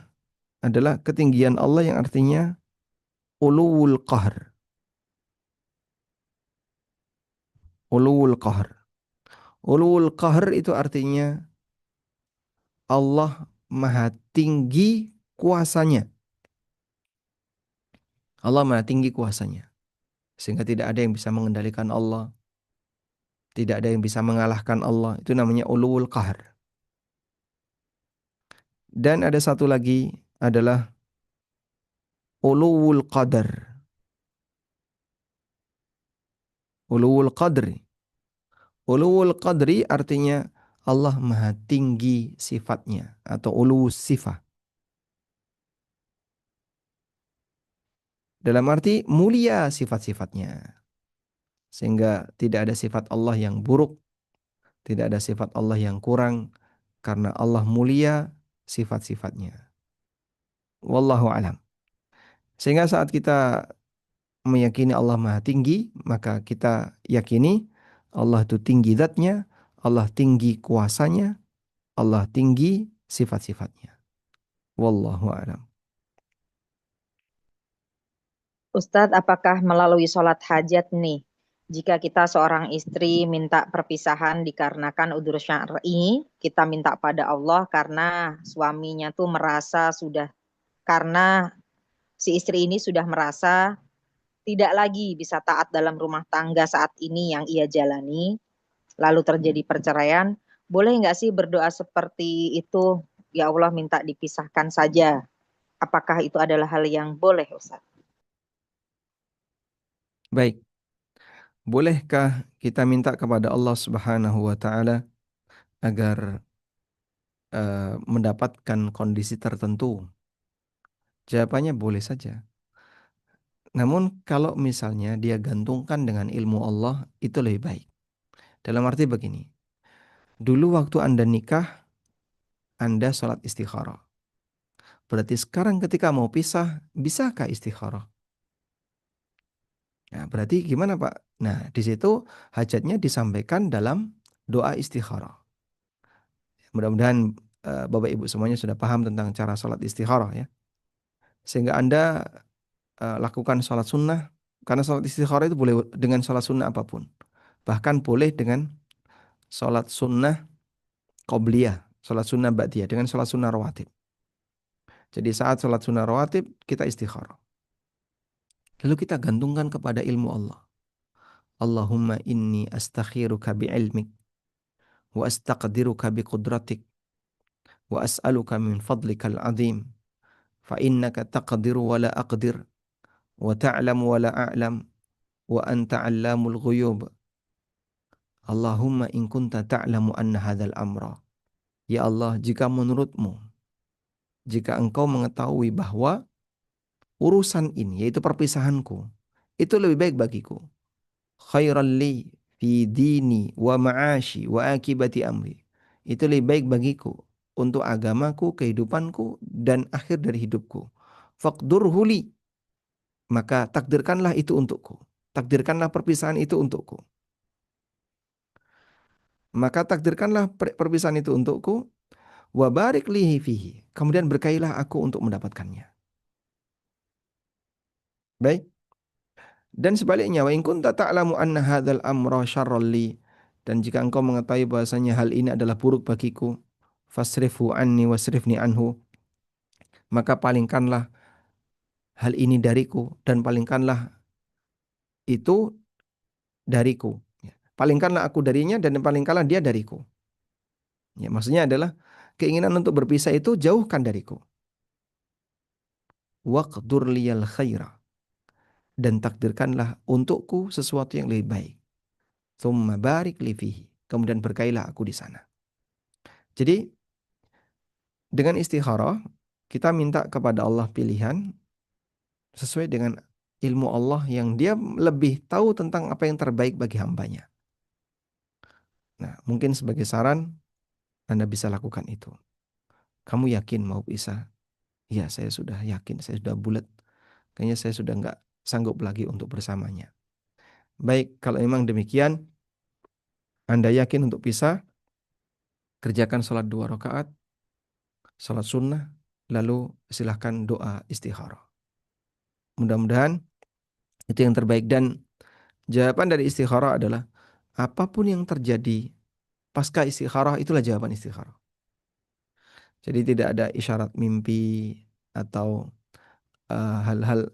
adalah ketinggian Allah yang artinya uluwul qahr. Uluwul qahr. Uluwul qahr itu artinya Allah maha tinggi kuasanya. Allah maha tinggi kuasanya. Sehingga tidak ada yang bisa mengendalikan Allah. Tidak ada yang bisa mengalahkan Allah. Itu namanya uluwul qahr. Dan ada satu lagi adalah uluwul qadar. Uluwul qadri. Uluwul qadri artinya Allah maha tinggi sifatnya. Atau uluwus sifat. Dalam arti mulia sifat-sifatnya. Sehingga tidak ada sifat Allah yang buruk. Tidak ada sifat Allah yang kurang. Karena Allah mulia sifat-sifatnya. Wallahu alam. Sehingga saat kita meyakini Allah maha tinggi, maka kita yakini Allah itu tinggi zatnya, Allah tinggi kuasanya, Allah tinggi sifat-sifatnya. Wallahu alam. Ustadz, apakah melalui sholat hajat nih, jika kita seorang istri minta perpisahan dikarenakan udzur syar'i, kita minta pada Allah karena suaminya tuh merasa sudah, karena si istri ini sudah merasa tidak lagi bisa taat dalam rumah tangga saat ini yang ia jalani, lalu terjadi perceraian, Boleh nggak sih berdoa seperti itu? Ya Allah, minta dipisahkan saja. Apakah itu adalah hal yang boleh, Ustaz? Baik, bolehkah kita minta kepada Allah Subhanahu wa taala agar mendapatkan kondisi tertentu? Jawabannya boleh saja. Namun kalau misalnya dia gantungkan dengan ilmu Allah, itu lebih baik. Dalam arti begini, dulu waktu Anda nikah, Anda sholat istikharah. Berarti sekarang ketika mau pisah, bisakah istikharah? Nah, berarti gimana Pak? Nah, di situ hajatnya disampaikan dalam doa istikharah. Mudah-mudahan Bapak Ibu semuanya sudah paham tentang cara sholat istikharah ya. Sehingga Anda lakukan sholat sunnah, karena sholat istikharah itu boleh dengan sholat sunnah apapun. Bahkan boleh dengan sholat sunnah qobliyah, sholat sunnah ba'diyah, dengan sholat sunnah rawatib. Jadi saat sholat sunnah rawatib, kita istikharah. Lalu kita gantungkan kepada ilmu Allah. Allahumma inni astakhiruka bi'ilmik, wa astaqdiruka biqudratik, wa as'aluka min fadlikal azim, fa innaka taqdiru wa la aqdir, wa ta'lamu wa la a'lam, wa anta 'allamul ghuyub. Allahumma in kunta ta'lamu anna hadzal amra. Ya Allah, jika menurutmu, jika engkau mengetahui bahwa urusan ini, yaitu perpisahanku, itu lebih baik bagiku. Khairan li fi dini wa ma'ashi wa akibati amri. Itu lebih baik bagiku untuk agamaku, kehidupanku, dan akhir dari hidupku. Faqdurhu li. Maka takdirkanlah itu untukku. Takdirkanlah perpisahan itu untukku. Maka takdirkanlah perpisahan itu untukku. Wa barik lihi fihi. Kemudian berkailah aku untuk mendapatkannya. Baik. Dan sebaliknya, wa in kunta ta'lamu anna hadzal amra syarrul li, dan jika engkau mengetahui bahasanya hal ini adalah buruk bagiku, fasrifhu anni wasrifni anhu, maka palingkanlah hal ini dariku dan palingkanlah itu dariku. Ya. Palingkanlah aku darinya dan palingkanlah dia dariku. Ya, maksudnya adalah keinginan untuk berpisah itu jauhkan dariku. Waqdur liyal khaira, dan takdirkanlah untukku sesuatu yang lebih baik. Tsumma barik li fihi, kemudian berkailah aku di sana. Jadi dengan istikharah kita minta kepada Allah pilihan sesuai dengan ilmu Allah yang dia lebih tahu tentang apa yang terbaik bagi hambanya. Nah, mungkin sebagai saran Anda bisa lakukan itu. Kamu yakin mau pisah? Ya, saya sudah yakin, saya sudah bulat. Kayaknya saya sudah nggak sanggup lagi untuk bersamanya. Baik, kalau memang demikian, Anda yakin untuk pisah, kerjakan sholat 2 rakaat, sholat sunnah, lalu silahkan doa istikharah. Mudah-mudahan itu yang terbaik, dan jawaban dari istikharah adalah apapun yang terjadi pasca istikharah itulah jawaban istikharah. Jadi tidak ada isyarat mimpi atau hal-hal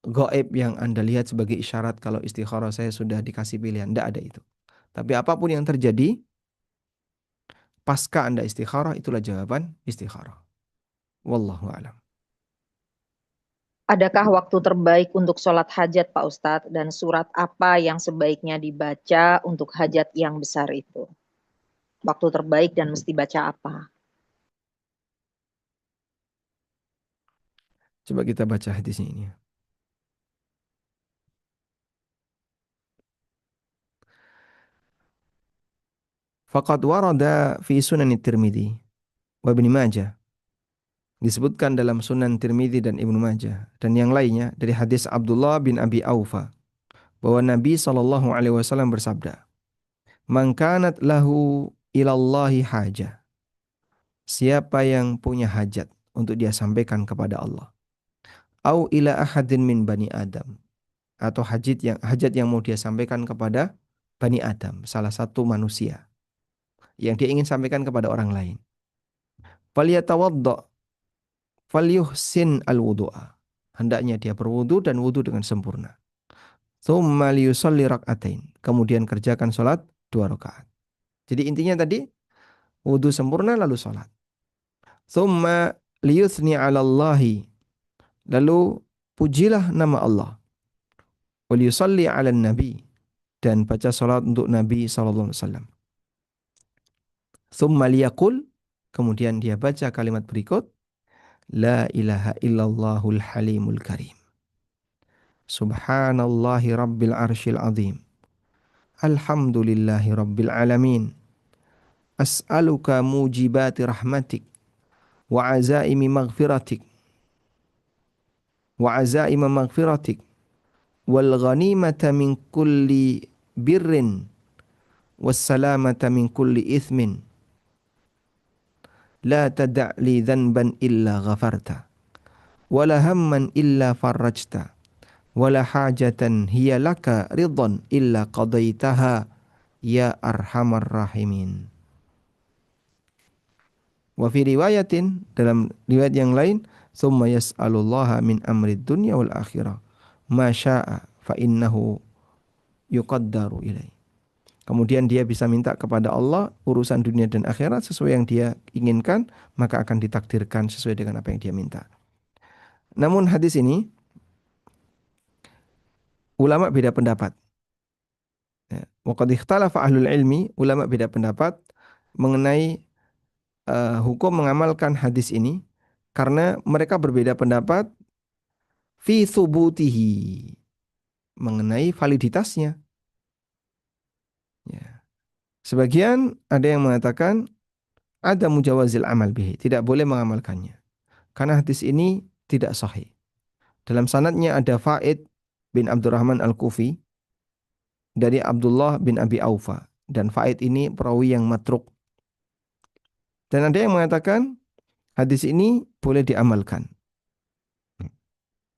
gaib yang Anda lihat sebagai isyarat kalau istikharah saya sudah dikasih pilihan. Tidak ada itu. Tapi apapun yang terjadi pasca Anda istikharah itulah jawaban istikharah. Wallahu a'lam. Adakah waktu terbaik untuk sholat hajat, Pak Ustadz? Dan surat apa yang sebaiknya dibaca untuk hajat yang besar itu? Waktu terbaik dan mesti baca apa? Coba kita baca hadisnya ini. Faqad warada fi sunan Tirmidzi wa Ibnu Majah. Disebutkan dalam Sunan Tirmidzi dan Ibnu Majah dan yang lainnya dari hadis Abdullah bin Abi Aufa bahwa Nabi SAW bersabda, "Man kanat lahu ilallahi haja." Siapa yang punya hajat untuk dia sampaikan kepada Allah. Au ila ahadin min bani Adam, atau hajat yang mau dia sampaikan kepada Bani Adam, salah satu manusia yang dia ingin sampaikan kepada orang lain. Falyatawadda falyuhsin alwudu'a. Hendaknya dia berwudu dan wudu dengan sempurna. Tsumma liyusalli rak'atain. Kemudian kerjakan salat 2 rakaat. Jadi intinya tadi Wudu sempurna lalu sholat. Thumma liyuthni 'ala Allahi. Lalu pujilah nama Allah. Wal yusalli 'ala nabi, dan baca salat untuk Nabi sallallahu alaihi wasallam. Thumma liyaqul, kemudian dia baca kalimat berikut, la ilaha illallahul halimul karim. Subhanallahi rabbil arsyil azim. Alhamdulillahi rabbil alamin. As'aluka mujibati rahmatik wa azaimi maghfiratik wal ghanimata min kulli birrin was salamata min kulli ithmin la tada' li dhanban illa ghafarta wala hamman illa farajta wala hajatan hiya laka ridhan illa qadaitaha ya arhamar rahimin. Wa fi riwayatin, dalam riwayat yang lain, thumma yas'alullaha min amri dunya wal akhirah ma syaa fa innahu yuqaddaru ilai. Kemudian dia bisa minta kepada Allah urusan dunia dan akhirat sesuai yang dia inginkan, maka akan ditakdirkan sesuai dengan apa yang dia minta. Namun hadis ini ulama beda pendapat. Wa qad ikhtalafa ahlul ilmi, ulama beda pendapat mengenai hukum mengamalkan hadis ini karena mereka berbeda pendapat fi thubutihi, mengenai validitasnya. Ya. Sebagian ada yang mengatakan ada mujawazil amal bihi, tidak boleh mengamalkannya karena hadis ini tidak sahih. Dalam sanadnya ada Faid bin Abdurrahman Al-Kufi dari Abdullah bin Abi Aufa, dan Faid ini perawi yang matruk. Dan ada yang mengatakan hadis ini boleh diamalkan.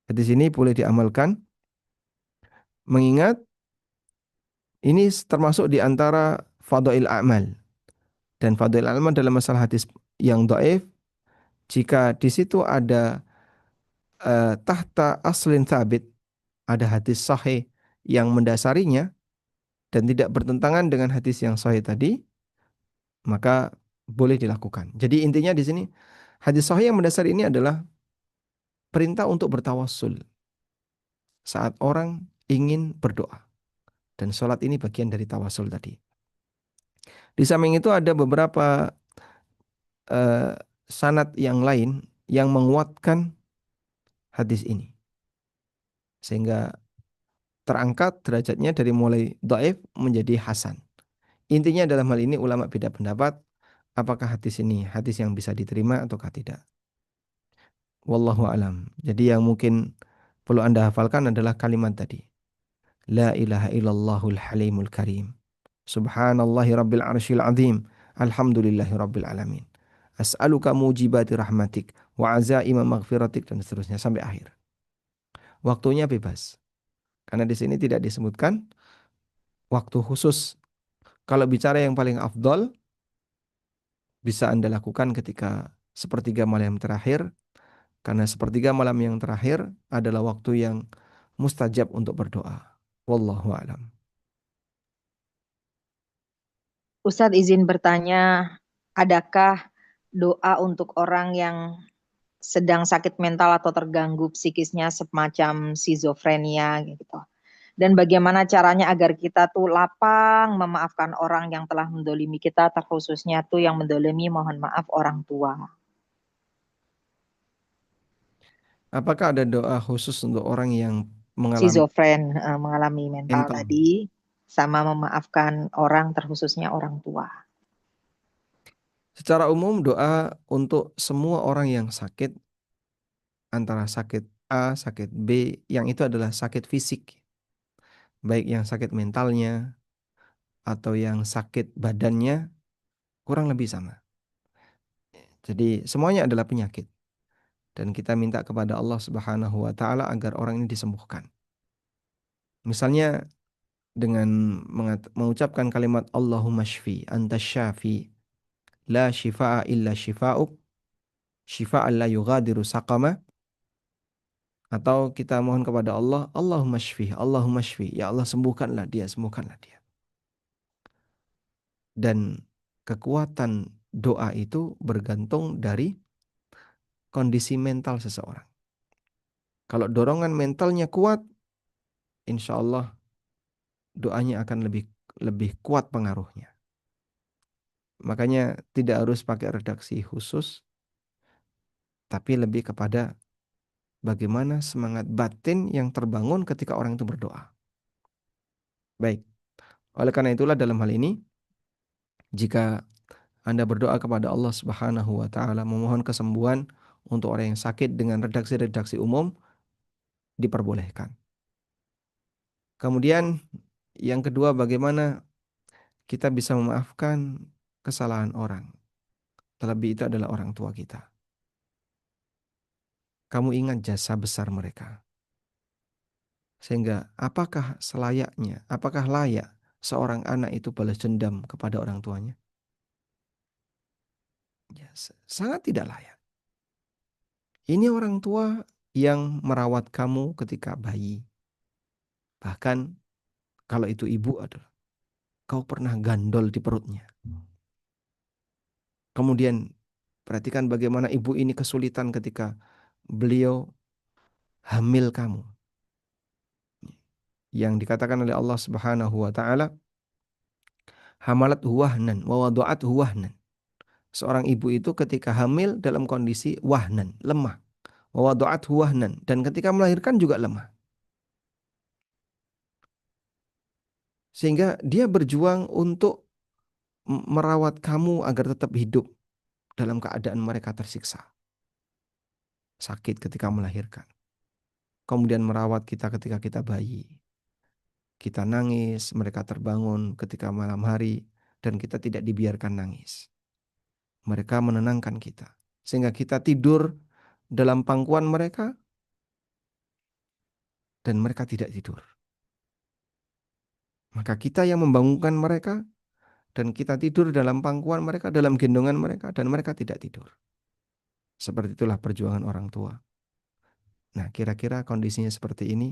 Hadis ini boleh diamalkan mengingat ini termasuk di antara fadail a'mal. Dan fadail a'mal dalam masalah hadis yang dhaif, jika di situ ada tahta aslin thabit, ada hadis sahih yang mendasarinya dan tidak bertentangan dengan hadis yang sahih tadi, maka boleh dilakukan. Jadi intinya di sini hadis sahih yang mendasari ini adalah perintah untuk bertawassul saat orang ingin berdoa. Dan sholat ini bagian dari tawassul tadi. Di samping itu ada beberapa sanad yang lain yang menguatkan hadis ini. Sehingga terangkat derajatnya dari mulai dhaif menjadi hasan. Intinya dalam hal ini ulama beda pendapat apakah hadis ini hadis yang bisa diterima ataukah tidak. Wallahu alam. Jadi yang mungkin perlu Anda hafalkan adalah kalimat tadi. La ilaha illallahul halimul karim. Subhanallahi rabbil arsyil azim. Alhamdulillahi rabbil alamin. As'aluka mujibati rahmatik wa azaima maghfiratik, dan seterusnya sampai akhir. Waktunya bebas. Karena di sini tidak disebutkan waktu khusus. Kalau bicara yang paling afdol bisa Anda lakukan ketika sepertiga malam terakhir, karena sepertiga malam yang terakhir adalah waktu yang mustajab untuk berdoa. Wallahu a'lam. Ustadz izin bertanya, adakah doa untuk orang yang sedang sakit mental atau terganggu psikisnya semacam skizofrenia gitu? Dan bagaimana caranya agar kita tuh lapang memaafkan orang yang telah mendolimi kita, terkhususnya tuh yang mendolimi, mohon maaf, orang tua. Apakah ada doa khusus untuk orang yang mengalami Skizofren, mengalami mental mental? tadi, sama memaafkan orang, terkhususnya orang tua. Secara umum doa untuk semua orang yang sakit, antara sakit A, sakit B, yang itu adalah sakit fisik. Baik yang sakit mentalnya atau yang sakit badannya, kurang lebih sama. Jadi semuanya adalah penyakit. Dan kita minta kepada Allah Subhanahu wa taala agar orang ini disembuhkan. Misalnya dengan mengucapkan kalimat Allahumma shfi anta syafi la shifaa illa shifa'uk shifaan la yughadiru saqama, atau kita mohon kepada Allah Allahumma shfi, Allahumma shfi, ya Allah sembuhkanlah dia, sembuhkanlah dia. Dan kekuatan doa itu bergantung dari kondisi mental seseorang. Kalau dorongan mentalnya kuat, insya Allah doanya akan lebih lebih kuat pengaruhnya. Makanya tidak harus pakai redaksi khusus, tapi lebih kepada bagaimana semangat batin yang terbangun ketika orang itu berdoa. Baik, oleh karena itulah dalam hal ini, jika Anda berdoa kepada Allah Subhanahu wa Ta'ala, memohon kesembuhan untuk orang yang sakit dengan redaksi-redaksi umum, diperbolehkan. Kemudian, yang kedua, bagaimana kita bisa memaafkan kesalahan orang. Terlebih itu adalah orang tua kita. Kamu ingat jasa besar mereka. Sehingga apakah layak seorang anak itu balas dendam kepada orang tuanya? Ya, sangat tidak layak. Ini orang tua yang merawat kamu ketika bayi. Bahkan kalau itu ibu adalah kau pernah gandol di perutnya. Kemudian perhatikan bagaimana ibu ini kesulitan ketika beliau hamil kamu. Yang dikatakan oleh Allah Subhanahu wa Ta'ala, hamalat wahnan wa wadu'at wahnan. Seorang ibu itu ketika hamil dalam kondisi wahnan, lemah. Wa wadu'at wahnan, dan ketika melahirkan juga lemah. Sehingga dia berjuang untuk merawat kamu agar tetap hidup dalam keadaan mereka tersiksa. Sakit ketika melahirkan. Kemudian merawat kita ketika kita bayi. Kita nangis, mereka terbangun ketika malam hari, dan kita tidak dibiarkan nangis. Mereka menenangkan kita. Sehingga kita tidur dalam pangkuan mereka, dan mereka tidak tidur. Maka kita yang membangunkan mereka, dan kita tidur dalam pangkuan mereka, dalam gendongan mereka, dan mereka tidak tidur. Seperti itulah perjuangan orang tua. Nah, kira-kira kondisinya seperti ini,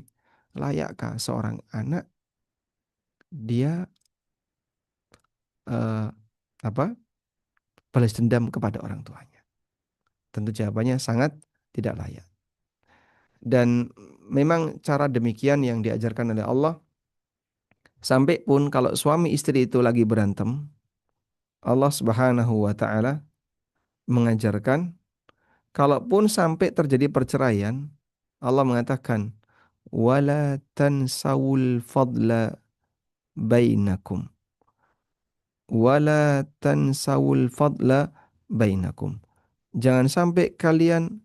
layakkah seorang anak dia eh, balas dendam kepada orang tuanya? Tentu jawabannya sangat tidak layak. Dan memang cara demikian yang diajarkan oleh Allah. Sampai pun kalau suami istri itu lagi berantem, Allah Subhanahu wa Ta'ala mengajarkan, kalaupun sampai terjadi perceraian, Allah mengatakan, wala tansawul fadla bainakum. Wala tansawul fadla bainakum. Jangan sampai kalian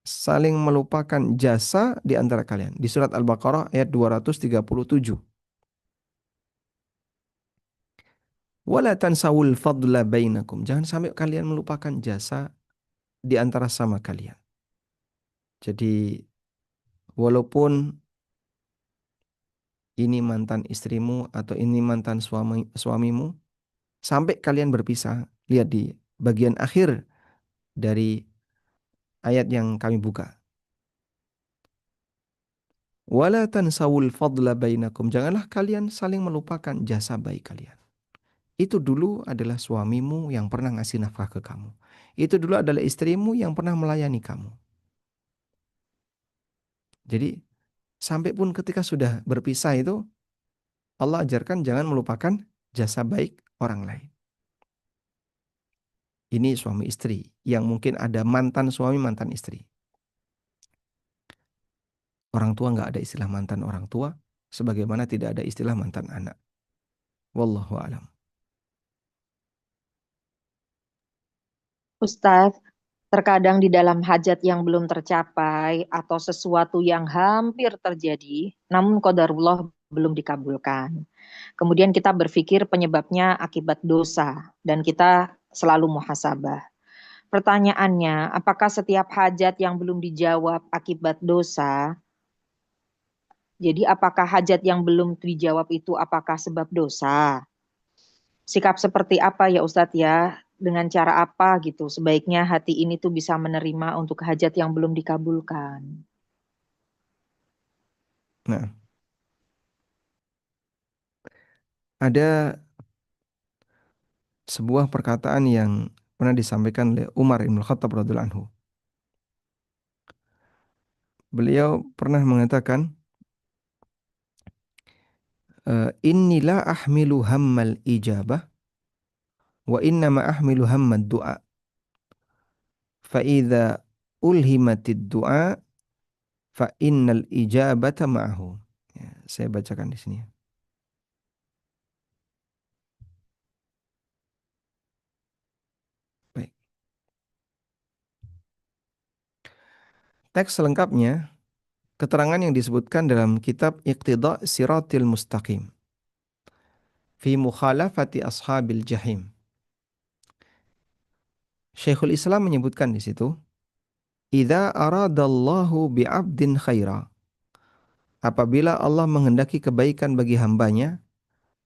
saling melupakan jasa di antara kalian. Di surat Al-Baqarah ayat 237. Wala tansawul fadla bainakum. Jangan sampai kalian melupakan jasa di antara sama kalian. Jadi walaupun ini mantan istrimu atau ini mantan suamimu, sampai kalian berpisah, lihat di bagian akhir dari ayat yang kami buka. Wala tansawul fadla bainakum. Janganlah kalian saling melupakan jasa baik kalian. Itu dulu adalah suamimu yang pernah ngasih nafkah ke kamu. Itu dulu adalah istrimu yang pernah melayani kamu. Jadi sampai pun ketika sudah berpisah itu, Allah ajarkan jangan melupakan jasa baik orang lain. Ini suami istri yang mungkin ada mantan suami, mantan istri. Orang tua nggak ada istilah mantan orang tua, sebagaimana tidak ada istilah mantan anak. Wallahu a'lam. Ustadz, terkadang di dalam hajat yang belum tercapai atau sesuatu yang hampir terjadi, namun qadarullah belum dikabulkan. Kemudian kita berpikir penyebabnya akibat dosa dan kita selalu muhasabah. Pertanyaannya, apakah setiap hajat yang belum dijawab akibat dosa, jadi apakah hajat yang belum dijawab itu apakah sebab dosa? Sikap seperti apa ya Ustadz ya? Dengan cara apa gitu sebaiknya hati ini tuh bisa menerima untuk hajat yang belum dikabulkan? Nah, ada sebuah perkataan yang pernah disampaikan oleh Umar Ibn Khattab radhiyallahu anhu. Beliau pernah mengatakan, Innila ahmilu hammal ijabah wa innama ahmilu hammad du'a. Fa idza ulhimatid du'a fa innal ijabata ma'ahu. Ya, saya bacakan di sini. Baik. Teks selengkapnya, keterangan yang disebutkan dalam kitab Iqtida' Siratil Mustaqim fi mukhalafati ashabil jahim. Syekhul Islam menyebutkan di situ, idza aradallahu bi'abdin khaira. Apabila Allah menghendaki kebaikan bagi hambanya,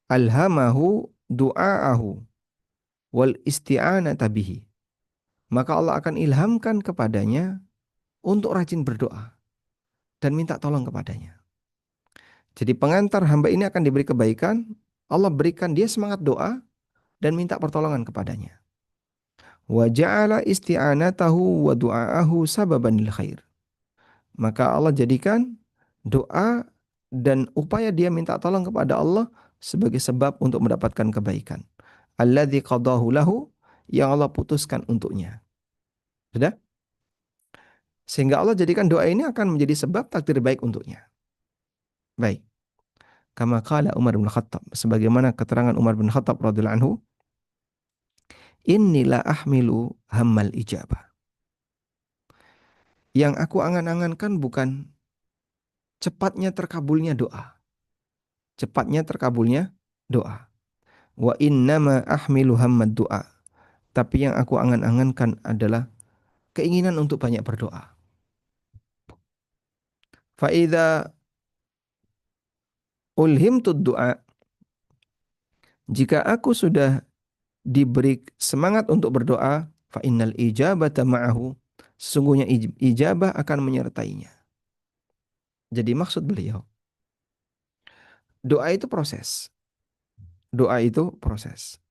alhamahu du'aahu wal isti'anata bihi. Maka Allah akan ilhamkan kepadanya untuk rajin berdoa dan minta tolong kepadanya. Jadi pengantar hamba ini akan diberi kebaikan, Allah berikan dia semangat doa dan minta pertolongan kepadanya. Wa ja'ala isti'anatahu wa du'aahu sababan lil khair. Maka Allah jadikan doa dan upaya dia minta tolong kepada Allah sebagai sebab untuk mendapatkan kebaikan. Alladzi qadahu lahu, yang Allah putuskan untuknya. Sudah? Sehingga Allah jadikan doa ini akan menjadi sebab takdir baik untuknya. Baik. Kama qala Umar bin Khattab, sebagaimana keterangan Umar bin Khattab radhiyallahu anhu, innila ahmilu hammal ijabah. Yang aku angan-angankan bukan cepatnya terkabulnya doa. Cepatnya terkabulnya doa. Wa innama ahmilu hammad du'a. Tapi yang aku angan-angankan adalah keinginan untuk banyak berdoa. Fa idza ulhimtud du'a, jika aku sudah diberi semangat untuk berdoa, fa innal ijabata ma'ahu, sesungguhnya ijabah akan menyertainya. Jadi maksud beliau, doa itu proses. Doa itu proses.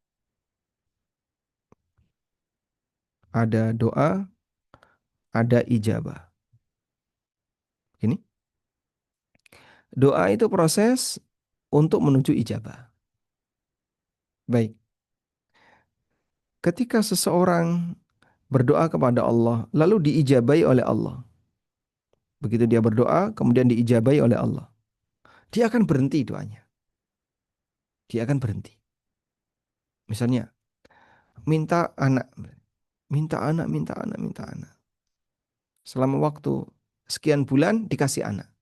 Ada doa, ada ijabah. Ini doa itu proses untuk menuju ijabah. Baik. Ketika seseorang berdoa kepada Allah, lalu diijabai oleh Allah. Begitu dia berdoa, kemudian diijabai oleh Allah. Dia akan berhenti doanya. Dia akan berhenti. Misalnya, minta anak, minta anak, minta anak, minta anak. Selama waktu sekian bulan dikasih anak.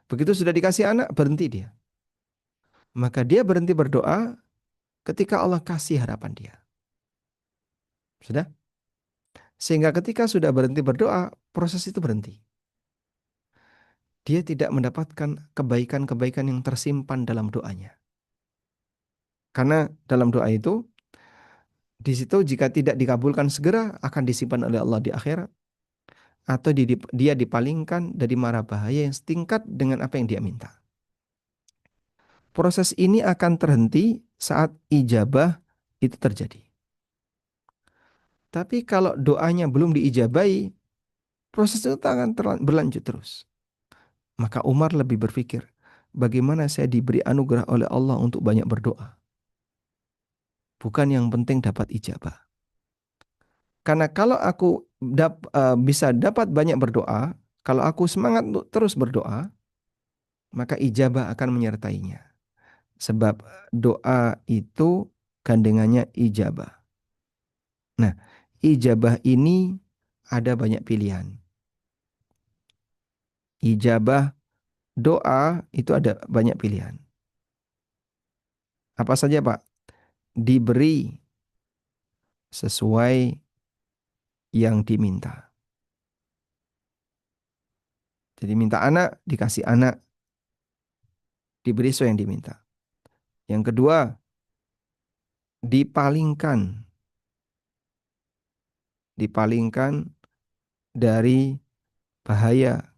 Begitu sudah dikasih anak, berhenti dia. Maka dia berhenti berdoa ketika Allah kasih harapan dia. Sudah? Sehingga ketika sudah berhenti berdoa, proses itu berhenti. Dia tidak mendapatkan kebaikan-kebaikan yang tersimpan dalam doanya. Karena dalam doa itu, di situ jika tidak dikabulkan segera akan disimpan oleh Allah di akhirat. Atau dia dipalingkan dari mara bahaya yang setingkat dengan apa yang dia minta. Proses ini akan terhenti saat ijabah itu terjadi. Tapi kalau doanya belum diijabai, proses itu akan berlanjut terus. Maka Umar lebih berpikir, bagaimana saya diberi anugerah oleh Allah untuk banyak berdoa. Bukan yang penting dapat ijabah. Karena kalau aku bisa dapat banyak berdoa, kalau aku semangat untuk terus berdoa, maka ijabah akan menyertainya. Sebab doa itu gandengannya ijabah. Nah, ijabah ini ada banyak pilihan. Ijabah doa itu ada banyak pilihan. Apa saja, Pak? Diberi sesuai yang diminta. Jadi minta anak, dikasih anak. Diberi sesuai yang diminta. Yang kedua, dipalingkan. Dipalingkan dari bahaya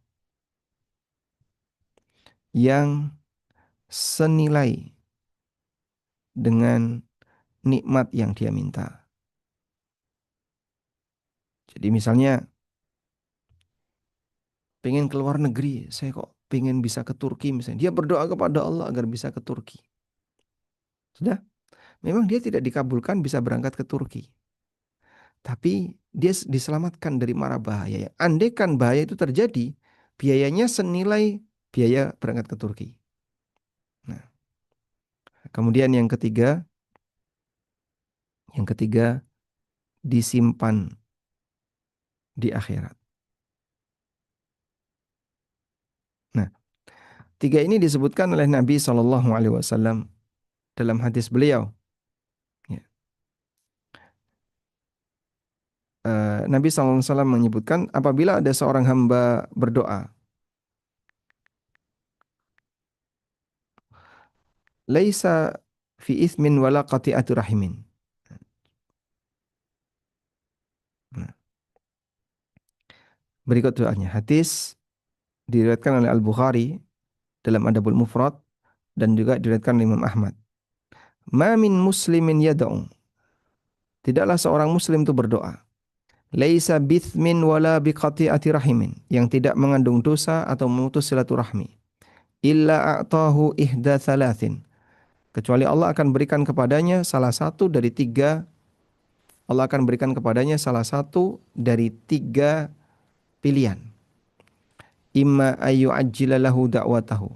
yang senilai dengan nikmat yang dia minta. Jadi misalnya pengen keluar negeri, saya kok pengen bisa ke Turki misalnya. Dia berdoa kepada Allah agar bisa ke Turki. Sudah, memang dia tidak dikabulkan bisa berangkat ke Turki. Tapi dia diselamatkan dari mara bahaya. Andaikan bahaya itu terjadi, biayanya senilai biaya berangkat ke Turki. Nah, kemudian yang ketiga disimpan di akhirat. Nah, tiga ini disebutkan oleh Nabi SAW dalam hadis beliau. Ya. Nabi SAW menyebutkan apabila ada seorang hamba berdoa, laisa fi ithmin wala qati'atu rahimin. Nah, berikut doanya. Hadis diriwayatkan oleh Al-Bukhari dalam Adabul Mufrad dan juga diriwayatkan oleh Imam Ahmad. Ma min muslimin yad'u. Tidaklah seorang muslim itu berdoa. Laisa bithmin wala biqati'ati rahimin. Yang tidak mengandung dosa atau memutus silaturahmi. Illa a'tahu ihda thalathin. Kecuali Allah akan berikan kepadanya salah satu dari tiga. Allah akan berikan kepadanya salah satu dari tiga pilihan. Imma ayu ajjilalahu da'watahu.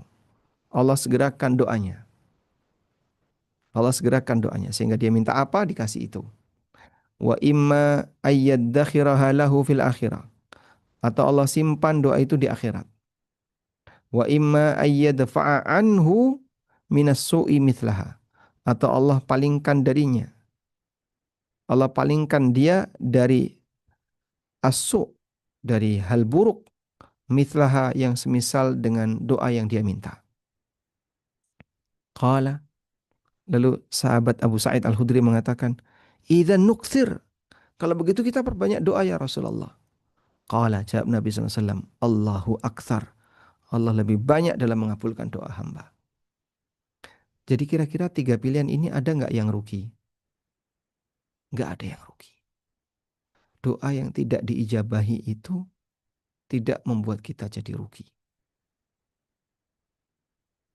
Allah segerakan doanya. Allah segerakan doanya. Sehingga dia minta apa dikasih itu. Wa imma ayyaddakhiraha lahu fil akhirah. Atau Allah simpan doa itu di akhirat. Wa imma ayyadfa'a anhu minas su'i mithlaha. Atau Allah palingkan darinya. Allah palingkan dia dari as-su', dari hal buruk, mithlaha yang semisal dengan doa yang dia minta. Qala, lalu sahabat Abu Sa'id Al-Khudri mengatakan, idzan nukthir, kalau begitu kita perbanyak doa ya Rasulullah. Qala, jawab Nabi SAW, Allahu akthar, Allah lebih banyak dalam mengabulkan doa hamba. Jadi kira-kira tiga pilihan ini ada nggak yang rugi? Nggak ada yang rugi. Doa yang tidak diijabahi itu tidak membuat kita jadi rugi.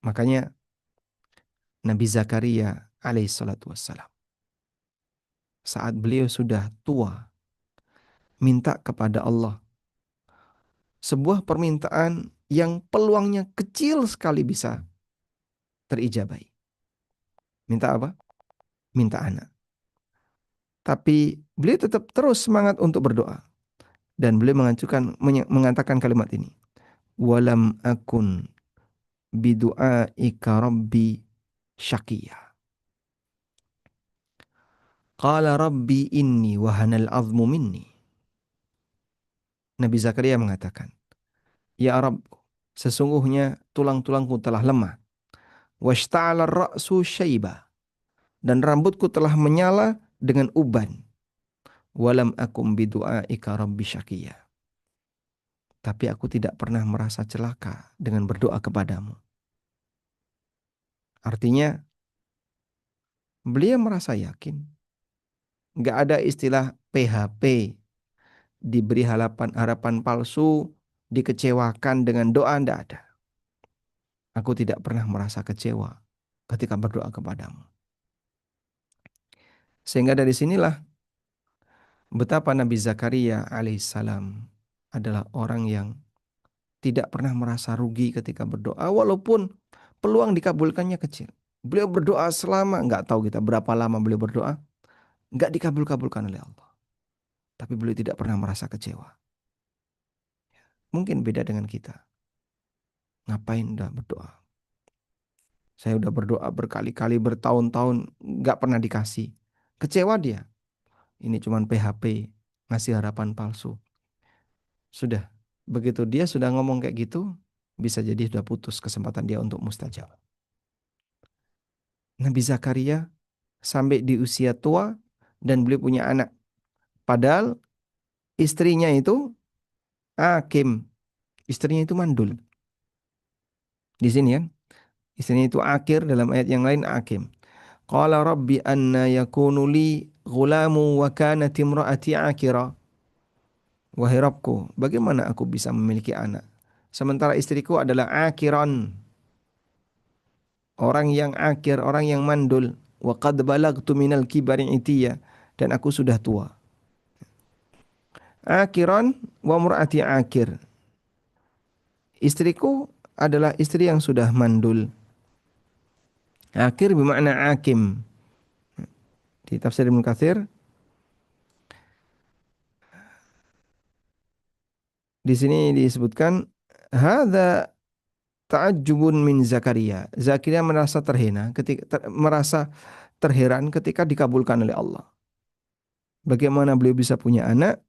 Makanya Nabi Zakaria alaihissalatu wassalam, saat beliau sudah tua, minta kepada Allah sebuah permintaan yang peluangnya kecil sekali bisa terijabahi. Minta apa? Minta anak. Tapi beliau tetap terus semangat untuk berdoa. Dan beliau mengatakan kalimat ini. Walam akun bidu'aika rabbi syaqiyya. Qala rabbi inni wahanal azmu minni. Nabi Zakaria mengatakan, Ya Rabb, sesungguhnya tulang-tulangku telah lemah. Washta'ala ra'su syaiba. Dan rambutku telah menyala dengan uban. Walam akum bidu'aika rabbi syaqiyya. Tapi aku tidak pernah merasa celaka dengan berdoa kepadamu. Artinya, beliau merasa yakin. Nggak ada istilah PHP, diberi harapan palsu, dikecewakan dengan doa, nggak ada. Aku tidak pernah merasa kecewa ketika berdoa kepadamu. Sehingga dari sinilah betapa Nabi Zakaria alaihissalam adalah orang yang tidak pernah merasa rugi ketika berdoa, walaupun peluang dikabulkannya kecil. Beliau berdoa selama, nggak tahu kita berapa lama beliau berdoa, nggak dikabul-kabulkan oleh Allah. Tapi beliau tidak pernah merasa kecewa. Mungkin beda dengan kita. Ngapain udah berdoa? Saya udah berdoa berkali-kali, bertahun-tahun, nggak pernah dikasih. Kecewa dia. Ini cuman PHP, ngasih harapan palsu. Sudah, begitu dia sudah ngomong kayak gitu, bisa jadi sudah putus kesempatan dia untuk mustajab. Nabi Zakaria sampai di usia tua dan beliau punya anak. Padahal istrinya itu Akim. Istrinya itu mandul. Di sini ya. Istrinya itu Akir, dalam ayat yang lain Akim. Qala rabbi anna yakunu li ghulamu wa kanat imraati akira. Wahai Rabbku, bagaimana aku bisa memiliki anak? Sementara istriku adalah akiran, orang yang akir, orang yang mandul. Wa qad balagtu minal kibari itiya, dan aku sudah tua. Akiran wa mur'ati akir. Istriku adalah istri yang sudah mandul. Akir bermakna akim. Di tafsir Ibnu Katsir di sini disebutkan hadza ta'ajjubun min Zakaria. Zakaria merasa terhina merasa terheran ketika dikabulkan oleh Allah. Bagaimana beliau bisa punya anak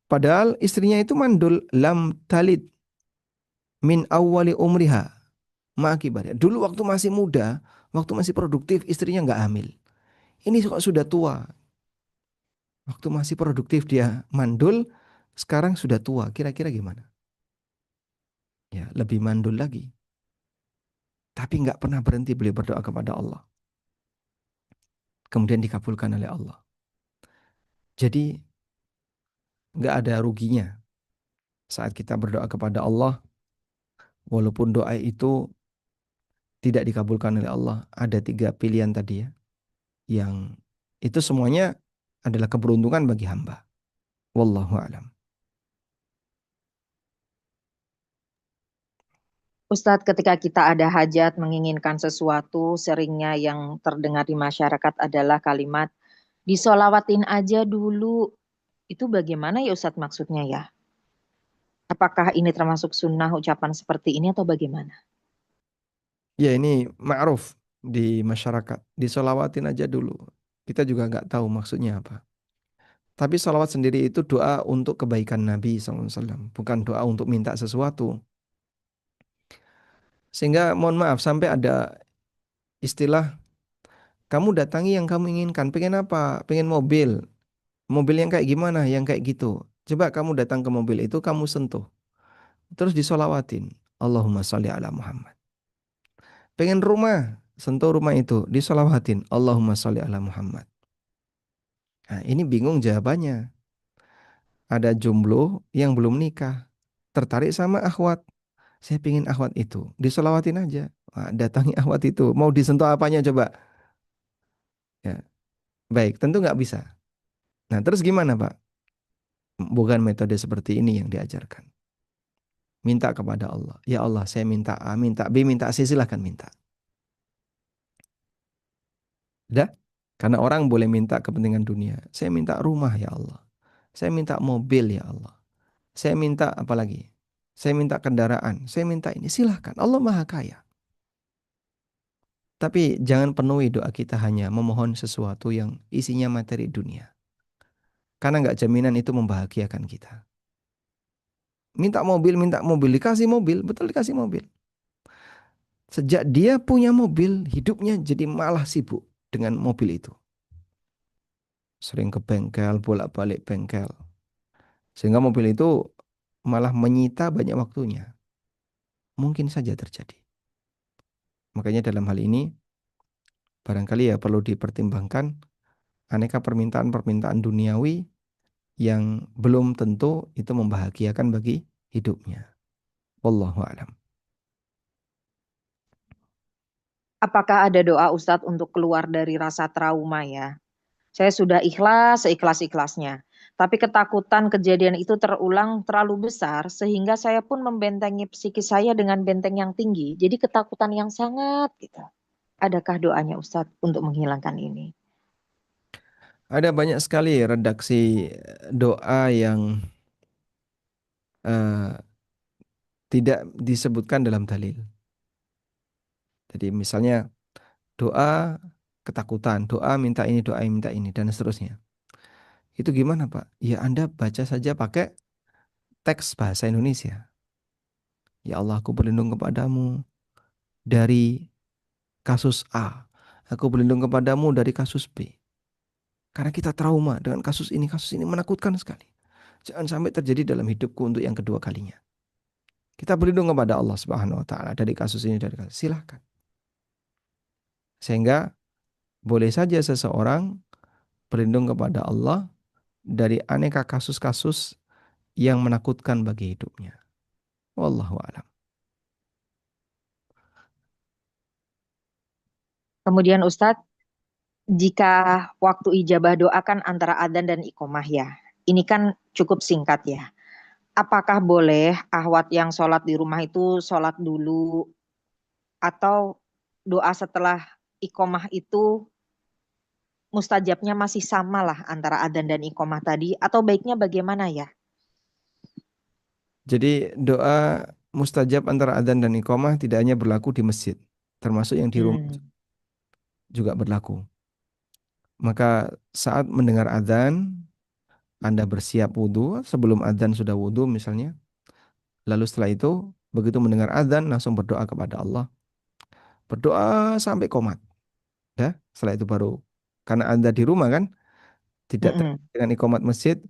padahal istrinya itu mandul, lam talid min awwali umriha ma akibarnya. Dulu waktu masih muda, waktu masih produktif istrinya nggak hamil. Ini kok sudah tua. Waktu masih produktif dia mandul, sekarang sudah tua. Kira-kira gimana? Ya, lebih mandul lagi. Tapi nggak pernah berhenti beliau berdoa kepada Allah. Kemudian dikabulkan oleh Allah. Jadi nggak ada ruginya saat kita berdoa kepada Allah, walaupun doa itu tidak dikabulkan oleh Allah. Ada 3 pilihan tadi ya, yang itu semuanya adalah keberuntungan bagi hamba. Wallahu a'lam. Ustadz, ketika kita ada hajat menginginkan sesuatu, seringnya yang terdengar di masyarakat adalah kalimat, disolawatin aja dulu. Itu bagaimana ya Ustadz maksudnya ya? Apakah ini termasuk sunnah ucapan seperti ini atau bagaimana? Ya ini ma'ruf di masyarakat. Disolawatin aja dulu. Kita juga nggak tahu maksudnya apa. Tapi salawat sendiri itu doa untuk kebaikan Nabi SAW. Bukan doa untuk minta sesuatu. Sehingga mohon maaf sampai ada istilah, kamu datangi yang kamu inginkan. Pengen apa? Pengen mobil. Mobil yang kayak gimana? Yang kayak gitu. Coba kamu datang ke mobil itu, kamu sentuh. Terus disolawatin. Allahumma sholli ala Muhammad. Pengen rumah. Sentuh rumah itu. Disolawatin. Allahumma sholli ala Muhammad. Nah, ini bingung jawabannya. Ada jomblo yang belum nikah. Tertarik sama akhwat. Saya pingin akhwat itu. Disolawatin aja. Wah, datangi akhwat itu. Mau disentuh apanya coba? Ya. Baik, tentu nggak bisa. Nah, terus gimana Pak? Bukan metode seperti ini yang diajarkan. Minta kepada Allah. Ya Allah, saya minta A, minta B, minta C, silahkan minta. Udah? Karena orang boleh minta kepentingan dunia. Saya minta rumah ya Allah. Saya minta mobil ya Allah. Saya minta apa lagi? Saya minta kendaraan. Saya minta ini. Silahkan. Allah Maha Kaya. Tapi jangan penuhi doa kita hanya memohon sesuatu yang isinya materi dunia. Karena nggak jaminan itu membahagiakan kita. Minta mobil, dikasih mobil, betul dikasih mobil. Sejak dia punya mobil, hidupnya jadi malah sibuk dengan mobil itu. Sering ke bengkel, bolak-balik bengkel. Sehingga mobil itu malah menyita banyak waktunya. Mungkin saja terjadi. Makanya dalam hal ini, barangkali ya perlu dipertimbangkan aneka permintaan-permintaan duniawi yang belum tentu itu membahagiakan bagi hidupnya. Wallahu a'lam. Apakah ada doa Ustadz untuk keluar dari rasa trauma ya? Saya sudah ikhlas seikhlas-ikhlasnya. Tapi ketakutan kejadian itu terulang terlalu besar sehingga saya pun membentengi psikis saya dengan benteng yang tinggi. Jadi ketakutan yang sangat gitu. Adakah doanya Ustadz untuk menghilangkan ini? Ada banyak sekali redaksi doa yang eh, tidak disebutkan dalam dalil. Jadi misalnya doa ketakutan, doa minta ini, doa minta ini, dan seterusnya. Itu gimana Pak? Ya Anda baca saja pakai teks bahasa Indonesia. Ya Allah, aku berlindung kepadamu dari kasus A. Aku berlindung kepadamu dari kasus B. Karena kita trauma dengan kasus ini menakutkan sekali. Jangan sampai terjadi dalam hidupku untuk yang kedua kalinya. Kita berlindung kepada Allah Subhanahu wa taala dari kasus ini, dari kasus. Silahkan. Sehingga Boleh saja seseorang berlindung kepada Allah dari aneka kasus-kasus yang menakutkan bagi hidupnya. Wallahu a'lam. Kemudian Ustadz, jika waktu ijabah doa kan antara adzan dan iqomah ya. Ini kan cukup singkat ya. Apakah boleh ahwat yang sholat di rumah itu sholat dulu atau doa setelah iqomah itu mustajabnya masih sama lah antara adzan dan iqomah tadi atau baiknya bagaimana ya? Jadi doa mustajab antara adzan dan iqamah tidak hanya berlaku di masjid, termasuk yang di rumah Hmm. juga berlaku. Maka saat mendengar adzan, Anda bersiap wudhu, sebelum adzan sudah wudhu misalnya. Lalu setelah itu, begitu mendengar adzan langsung berdoa kepada Allah. Berdoa sampai qomat. Ya, setelah itu baru, karena Anda di rumah kan, tidak Mm-mm. dengan iqamat masjid,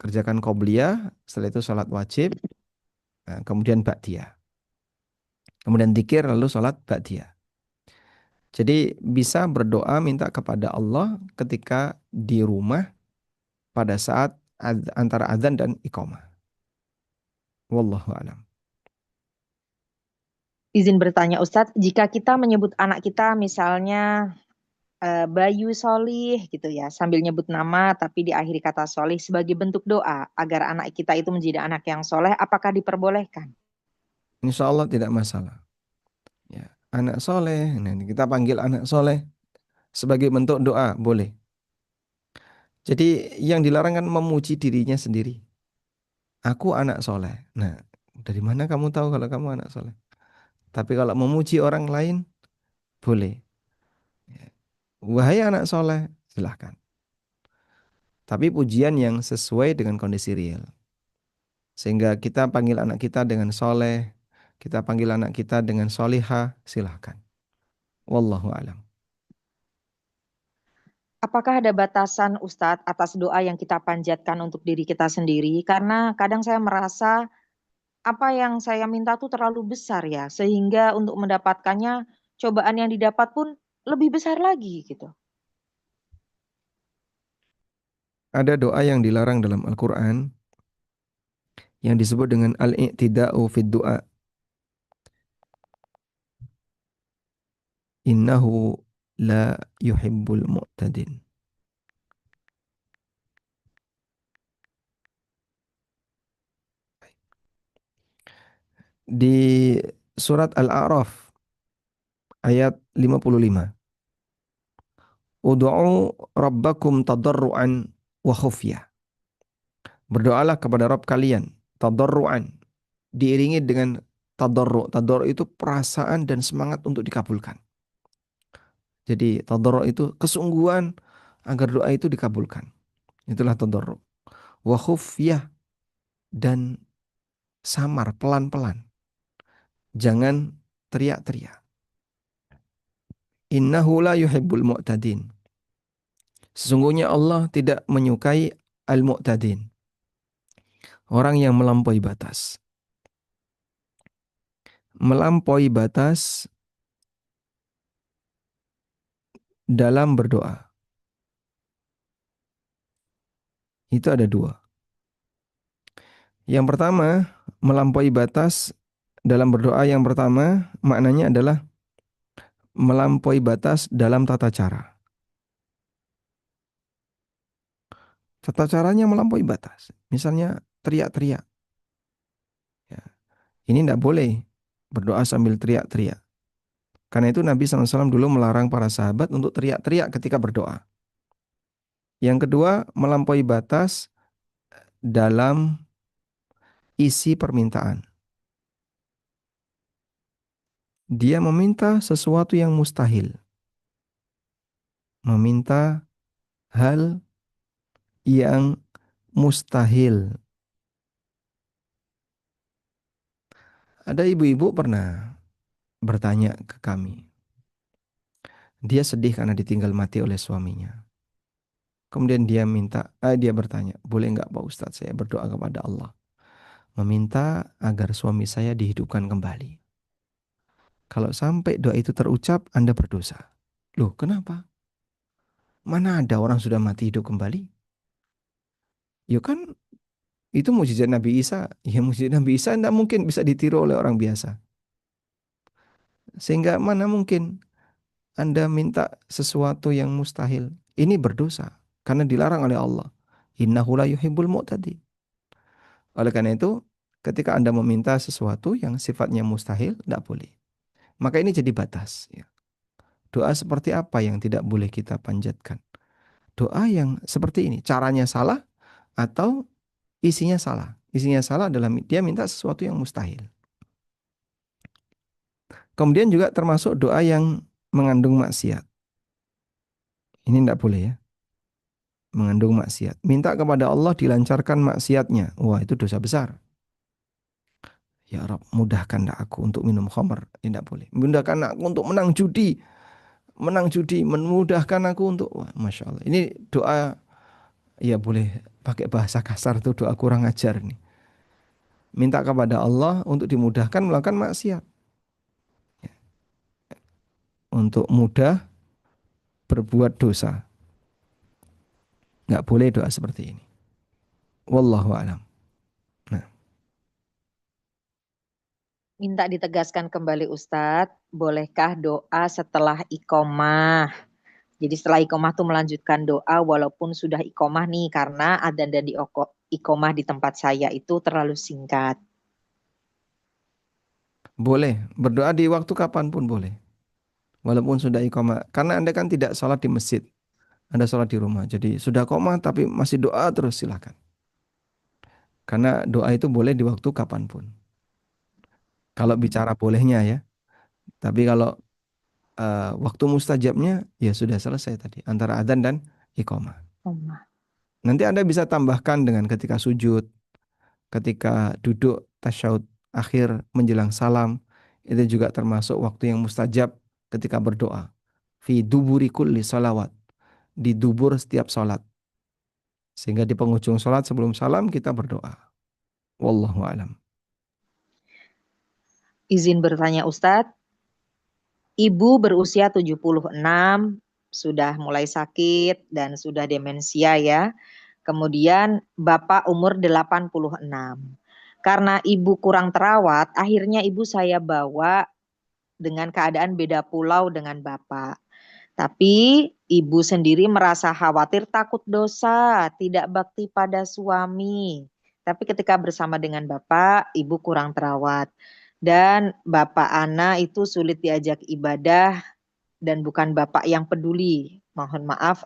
kerjakan qobliyah, setelah itu sholat wajib, nah, kemudian ba'diyah. Kemudian dzikir, lalu sholat ba'diyah. Jadi bisa berdoa minta kepada Allah ketika di rumah pada saat antara adzan dan iqamah. Wallahu a'lam. Izin bertanya Ustadz, jika kita menyebut anak kita misalnya Bayu Solih gitu ya, sambil nyebut nama tapi diakhiri kata Solih sebagai bentuk doa agar anak kita itu menjadi anak yang soleh, apakah diperbolehkan? Insya Allah tidak masalah. Ya, anak soleh, nah, kita panggil anak soleh sebagai bentuk doa, boleh. Jadi yang dilarang kan memuji dirinya sendiri. Aku anak soleh. Nah, dari mana kamu tahu kalau kamu anak soleh? Tapi kalau memuji orang lain, boleh. Ya. Wahai anak soleh, silahkan. Tapi pujian yang sesuai dengan kondisi real. Sehingga kita panggil anak kita dengan soleh, kita panggil anak kita dengan solihah, silahkan. Wallahu a'lam. Apakah ada batasan Ustadz atas doa yang kita panjatkan untuk diri kita sendiri? Karena kadang saya merasa apa yang saya minta tuh terlalu besar ya, sehingga untuk mendapatkannya cobaan yang didapat pun lebih besar lagi gitu. Ada doa yang dilarang dalam Al-Quran yang disebut dengan al-i'tida'u fid du'a. Innahu la yuhibbul mu'tadin. Di surat Al-A'raf ayat 55. Udu'u rabbakum tadarru'an wa khufyah. Berdoalah kepada Rabb kalian tadarru'an, diiringi dengan tadarru'. Tadarru' itu perasaan dan semangat untuk dikabulkan. Jadi tadarru' itu kesungguhan agar doa itu dikabulkan. Itulah tadarru'. Wa khufyah, dan samar, pelan-pelan. Jangan teriak-teriak. Innahu la yuhibbul mu'tadin. Sesungguhnya Allah tidak menyukai al-mu'tadin, orang yang melampaui batas. Melampaui batas dalam berdoa. Itu ada dua. Yang pertama, melampaui batas dalam berdoa yang pertama maknanya adalah melampaui batas dalam tata cara. Tata caranya melampaui batas. Misalnya teriak-teriak. Ya. Ini tidak boleh berdoa sambil teriak-teriak. Karena itu Nabi SAW dulu melarang para sahabat untuk teriak-teriak ketika berdoa. Yang kedua, melampaui batas dalam isi permintaan. Dia meminta sesuatu yang mustahil. Meminta hal yang mustahil. Ada ibu-ibu pernah bertanya ke kami. Dia sedih karena ditinggal mati oleh suaminya. Kemudian dia bertanya, boleh nggak Pak Ustadz saya berdoa kepada Allah, meminta agar suami saya dihidupkan kembali. Kalau sampai doa itu terucap, Anda berdosa. Loh, kenapa? Mana ada orang sudah mati hidup kembali? Ya kan itu mukjizat Nabi Isa. Ya mukjizat Nabi Isa tidak mungkin bisa ditiru oleh orang biasa. Sehingga mana mungkin Anda minta sesuatu yang mustahil. Ini berdosa karena dilarang oleh Allah. Innahu la yuhibbul mu'tadi. Oleh karena itu, ketika Anda meminta sesuatu yang sifatnya mustahil, tidak boleh. Maka ini jadi batas. Ya. Doa seperti apa yang tidak boleh kita panjatkan? Doa yang seperti ini, caranya salah atau isinya salah. Isinya salah adalah dia minta sesuatu yang mustahil. Kemudian juga termasuk doa yang mengandung maksiat. Ini tidak boleh ya. Mengandung maksiat. Minta kepada Allah dilancarkan maksiatnya. Wah, itu dosa besar. Ya Rabb, mudahkan aku untuk minum khamr. Ini tidak boleh. Mudahkan aku untuk menang judi. Menang judi, memudahkan aku untuk, wah, Masya Allah. Ini doa, ya boleh pakai bahasa kasar tuh, doa kurang ajar nih. Minta kepada Allah untuk dimudahkan melakukan maksiat. Untuk mudah berbuat dosa. Nggak boleh doa seperti ini. Wallahu a'lam. Nah, Minta ditegaskan kembali Ustadz, bolehkah doa setelah iqomah? Jadi setelah iqomah tuh melanjutkan doa walaupun sudah iqomah nih, karena adzan dan iqomah di tempat saya itu terlalu singkat. boleh berdoa di waktu kapanpun boleh. Walaupun sudah iqamah. Karena Anda kan tidak sholat di masjid. Anda sholat di rumah. Jadi sudah iqamah tapi masih doa terus, silakan. Karena doa itu boleh di waktu kapanpun. Kalau bicara bolehnya ya. Tapi kalau waktu mustajabnya ya sudah selesai tadi. Antara adzan dan iqamah. Nanti Anda bisa tambahkan dengan ketika sujud. Ketika duduk tasyahud akhir menjelang salam. Itu juga termasuk waktu yang mustajab ketika berdoa. Fi duburi kulli salawat. Di dubur setiap sholat. Sehingga di penghujung sholat sebelum salam kita berdoa. Wallahu alam. Izin bertanya Ustadz, ibu berusia 76, sudah mulai sakit dan sudah demensia ya. Kemudian bapak umur 86. Karena ibu kurang terawat, akhirnya ibu saya bawa dengan keadaan beda pulau dengan bapak. Tapi ibu sendiri merasa khawatir, takut dosa, tidak bakti pada suami. Tapi ketika bersama dengan bapak, ibu kurang terawat. Dan bapak Ana itu sulit diajak ibadah dan bukan bapak yang peduli. Mohon maaf,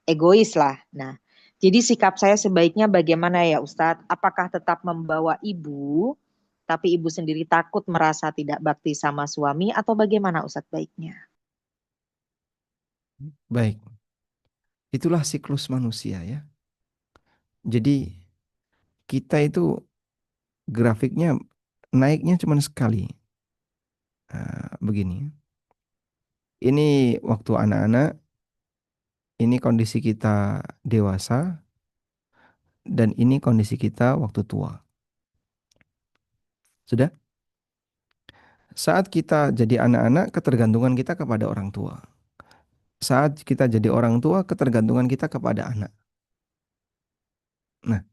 egois lah. Nah, jadi sikap saya sebaiknya bagaimana ya Ustadz? Apakah tetap membawa ibu, tapi ibu sendiri takut merasa tidak bakti sama suami, atau bagaimana Ustadz baiknya? Baik. Itulah siklus manusia ya. Jadi kita itu grafiknya naiknya cuma sekali. Begini. Ini waktu anak-anak, ini kondisi kita dewasa, dan ini kondisi kita waktu tua. Sudah? Saat kita jadi anak-anak, ketergantungan kita kepada orang tua. Saat kita jadi orang tua, ketergantungan kita kepada anak. Nah,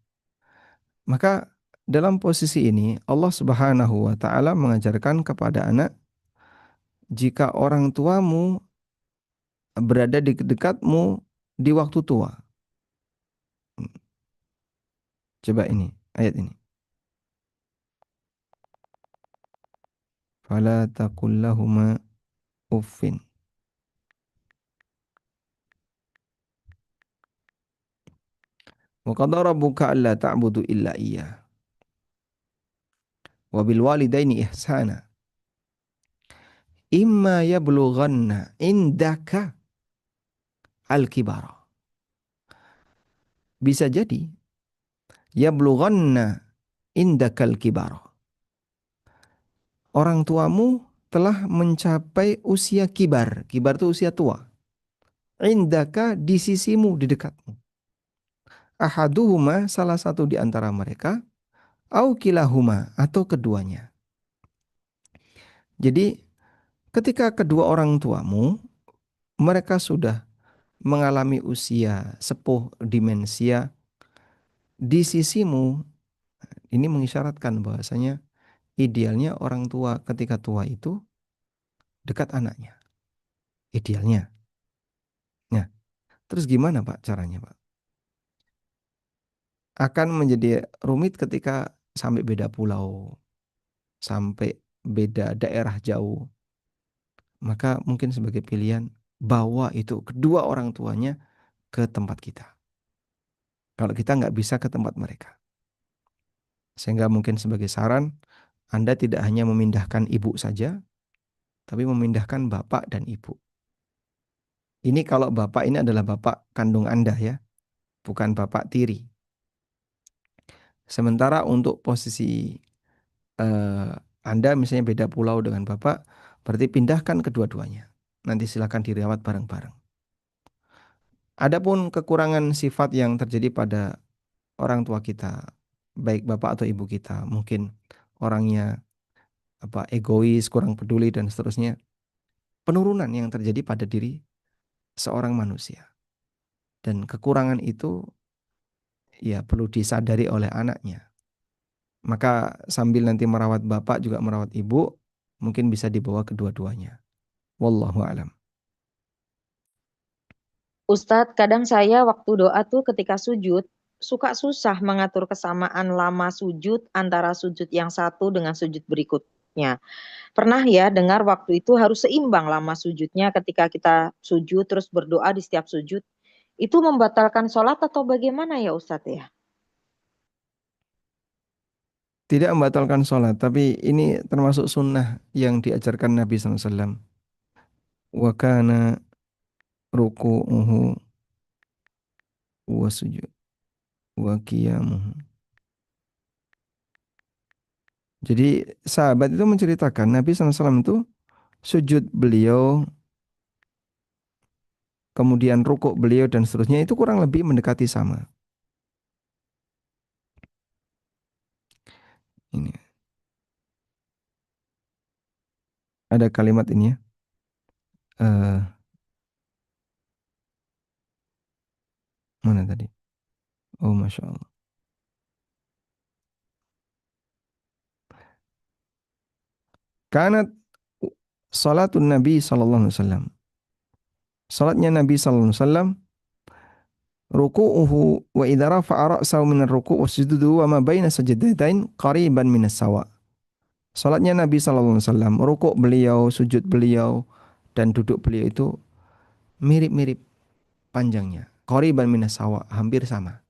maka dalam posisi ini Allah Subhanahu wa taala mengajarkan kepada anak, jika orang tuamu berada di dekatmu di waktu tua. Coba ini, ayat ini. Fala taqul lahuma uffin. Wa qadara rabbuka alla ta'budu illa iyyah. Wa bil walidaini ihsana. Imma yablughanna indaka al-kibara. Bisa jadi yablughanna indakal kibara. Orang tuamu telah mencapai usia kibar. Kibar itu usia tua. Indaka di sisimu, di dekatmu. Ahaduhuma, salah satu di antara mereka, au kilahuma, atau keduanya. Jadi ketika kedua orang tuamu mereka sudah mengalami usia, sepuh, demensia, di sisimu ini mengisyaratkan bahwasanya idealnya orang tua ketika tua itu dekat anaknya. Idealnya. Nah, terus gimana Pak caranya Pak? Akan menjadi rumit ketika sampai beda pulau, sampai beda daerah jauh. Maka mungkin sebagai pilihan bawa itu kedua orang tuanya ke tempat kita. Kalau kita nggak bisa ke tempat mereka. Sehingga mungkin sebagai saran, Anda tidak hanya memindahkan ibu saja, tapi memindahkan bapak dan ibu. Ini kalau bapak ini adalah bapak kandung Anda ya, bukan bapak tiri. Sementara untuk posisi eh, Anda misalnya beda pulau dengan bapak, berarti pindahkan kedua-duanya. Nanti silakan dirawat bareng-bareng. Adapun kekurangan sifat yang terjadi pada orang tua kita, baik bapak atau ibu kita, mungkin orangnya egois, kurang peduli dan seterusnya. Penurunan yang terjadi pada diri seorang manusia. Dan kekurangan itu ya perlu disadari oleh anaknya. Maka sambil nanti merawat bapak juga merawat ibu, mungkin bisa dibawa kedua-duanya. Wallahu alam. Ustadz, kadang saya waktu doa tuh ketika sujud, suka susah mengatur kesamaan lama sujud antara sujud yang satu dengan sujud berikutnya. Pernah ya dengar waktu itu harus seimbang lama sujudnya ketika kita sujud terus berdoa di setiap sujud. Itu membatalkan sholat atau bagaimana ya Ustadz ya? Tidak membatalkan sholat, tapi ini termasuk sunnah yang diajarkan Nabi SAW. Wa kana ruku'uhu wa sujud wa qiyamuhu. Jadi sahabat itu menceritakan Nabi SAW itu sujud beliau, kemudian rukuk beliau dan seterusnya itu kurang lebih mendekati sama. Ini ada kalimat ini ya. Mana tadi? Oh, Masya Allah. Kanat salatun Nabi sallallahu alaihi wasallam. Salatnya Nabi sallallahu alaihi wasallam ruku'uhu wa idza rafa'a ra'sahu min ar-ruku' wa sujuduhu wa ma baina sajdatain qariban min as-sawa. Salatnya Nabi sallallahu alaihi wasallam, rukuk beliau, sujud beliau dan duduk beliau itu mirip-mirip panjangnya. Qariban min as-sawa, hampir sama.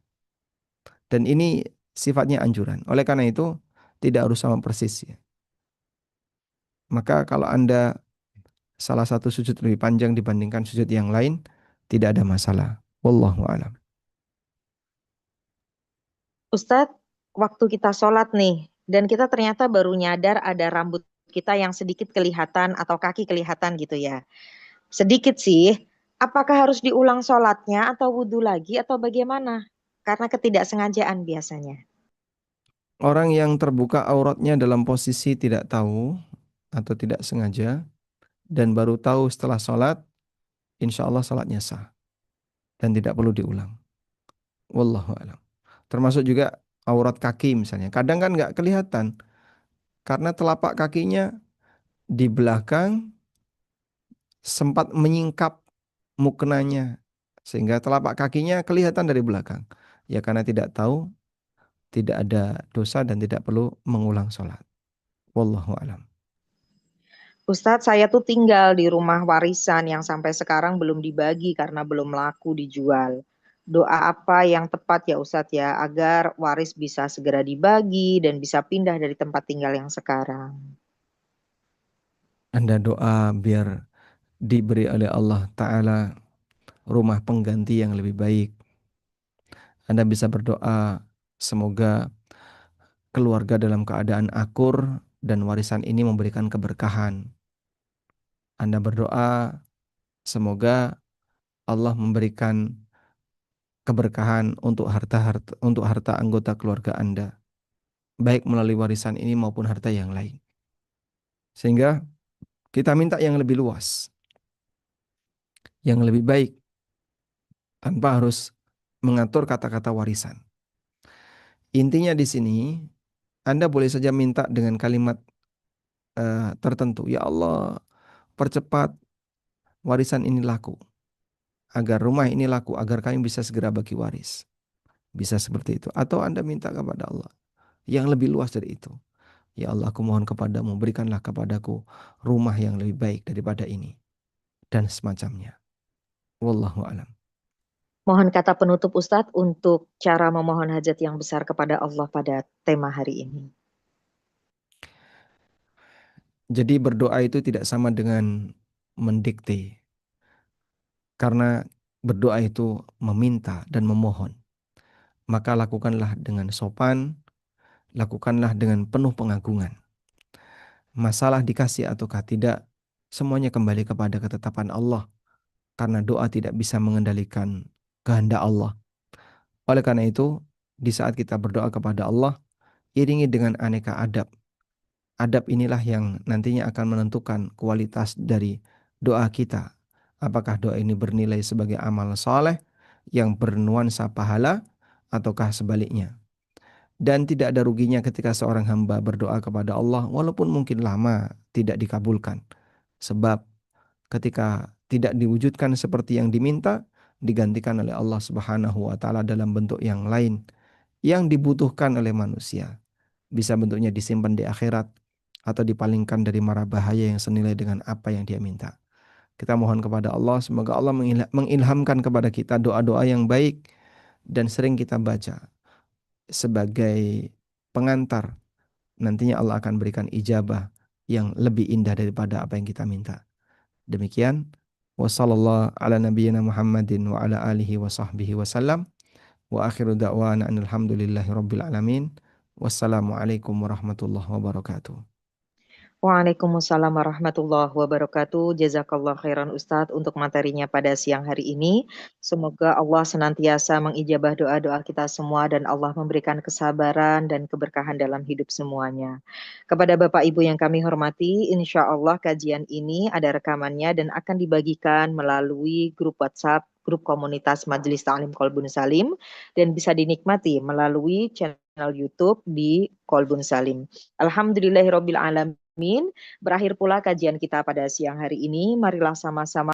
Dan ini sifatnya anjuran. Oleh karena itu tidak harus sama persis ya. Maka kalau Anda salah satu sujud lebih panjang dibandingkan sujud yang lain, tidak ada masalah. Wallahu a'lam. Ustadz, waktu kita sholat nih, dan kita ternyata baru nyadar ada rambut kita yang sedikit kelihatan atau kaki kelihatan gitu ya. Sedikit sih, apakah harus diulang sholatnya atau wudhu lagi atau bagaimana? Karena ketidaksengajaan biasanya. Orang yang terbuka auratnya dalam posisi tidak tahu atau tidak sengaja dan baru tahu setelah sholat, insya Allah sholatnya sah dan tidak perlu diulang. Wallahu a'lam. Termasuk juga aurat kaki misalnya. Kadang kan nggak kelihatan karena telapak kakinya di belakang sempat menyingkap muknanya sehingga telapak kakinya kelihatan dari belakang. Ya karena tidak tahu, tidak ada dosa dan tidak perlu mengulang sholat. Wallahu a'lam. Ustadz, saya tuh tinggal di rumah warisan yang sampai sekarang belum dibagi karena belum laku dijual. Doa apa yang tepat ya Ustadz ya, agar waris bisa segera dibagi dan bisa pindah dari tempat tinggal yang sekarang. Anda doa biar diberi oleh Allah Ta'ala rumah pengganti yang lebih baik. Anda bisa berdoa semoga keluarga dalam keadaan akur dan warisan ini memberikan keberkahan. Anda berdoa semoga Allah memberikan keberkahan untuk harta anggota keluarga Anda, baik melalui warisan ini maupun harta yang lain. Sehingga kita minta yang lebih luas, yang lebih baik, tanpa harus mengatur kata-kata warisan. Intinya di sini Anda boleh saja minta dengan kalimat tertentu, ya Allah, percepat warisan ini laku, agar rumah ini laku, agar kami bisa segera bagi waris. Bisa seperti itu. Atau Anda minta kepada Allah yang lebih luas dari itu. Ya Allah, aku mohon kepadamu, berikanlah kepadaku rumah yang lebih baik daripada ini. Dan semacamnya. Wallahu a'lam. Mohon kata penutup Ustadz untuk cara memohon hajat yang besar kepada Allah pada tema hari ini. Jadi berdoa itu tidak sama dengan mendikte. Karena berdoa itu meminta dan memohon. Maka lakukanlah dengan sopan, lakukanlah dengan penuh pengagungan. Masalah dikasih ataukah tidak, semuanya kembali kepada ketetapan Allah. Karena doa tidak bisa mengendalikan kehendak Allah. Oleh karena itu, di saat kita berdoa kepada Allah, iringi dengan aneka adab. Adab inilah yang nantinya akan menentukan kualitas dari doa kita. Apakah doa ini bernilai sebagai amal soleh yang bernuansa pahala ataukah sebaliknya. Dan tidak ada ruginya ketika seorang hamba berdoa kepada Allah walaupun mungkin lama tidak dikabulkan. Sebab ketika tidak diwujudkan seperti yang diminta, digantikan oleh Allah Subhanahu wa taala dalam bentuk yang lain yang dibutuhkan oleh manusia. Bisa bentuknya disimpan di akhirat atau dipalingkan dari mara bahaya yang senilai dengan apa yang dia minta. Kita mohon kepada Allah, semoga Allah mengilhamkan kepada kita doa-doa yang baik dan sering kita baca sebagai pengantar. Nantinya Allah akan berikan ijabah yang lebih indah daripada apa yang kita minta. Demikian, wassallallahu ala nabiyyina Muhammadin wa ala alihi wa sahbihi wasallam. Wa akhiru da'wana alhamdulillahi rabbil alamin. Wassalamualaikum warahmatullahi wabarakatuh. Waalaikumsalam warahmatullahi wabarakatuh. Jazakallah khairan Ustadz untuk materinya pada siang hari ini. Semoga Allah senantiasa mengijabah doa-doa kita semua dan Allah memberikan kesabaran dan keberkahan dalam hidup semuanya. Kepada Bapak Ibu yang kami hormati, insya Allah kajian ini ada rekamannya dan akan dibagikan melalui grup WhatsApp, grup komunitas Majelis Ta'lim Qalbun Salim, dan bisa dinikmati melalui channel YouTube di Qalbun Salim. Alhamdulillahirabbil alamin. Berakhir pula kajian kita pada siang hari ini. Marilah sama-sama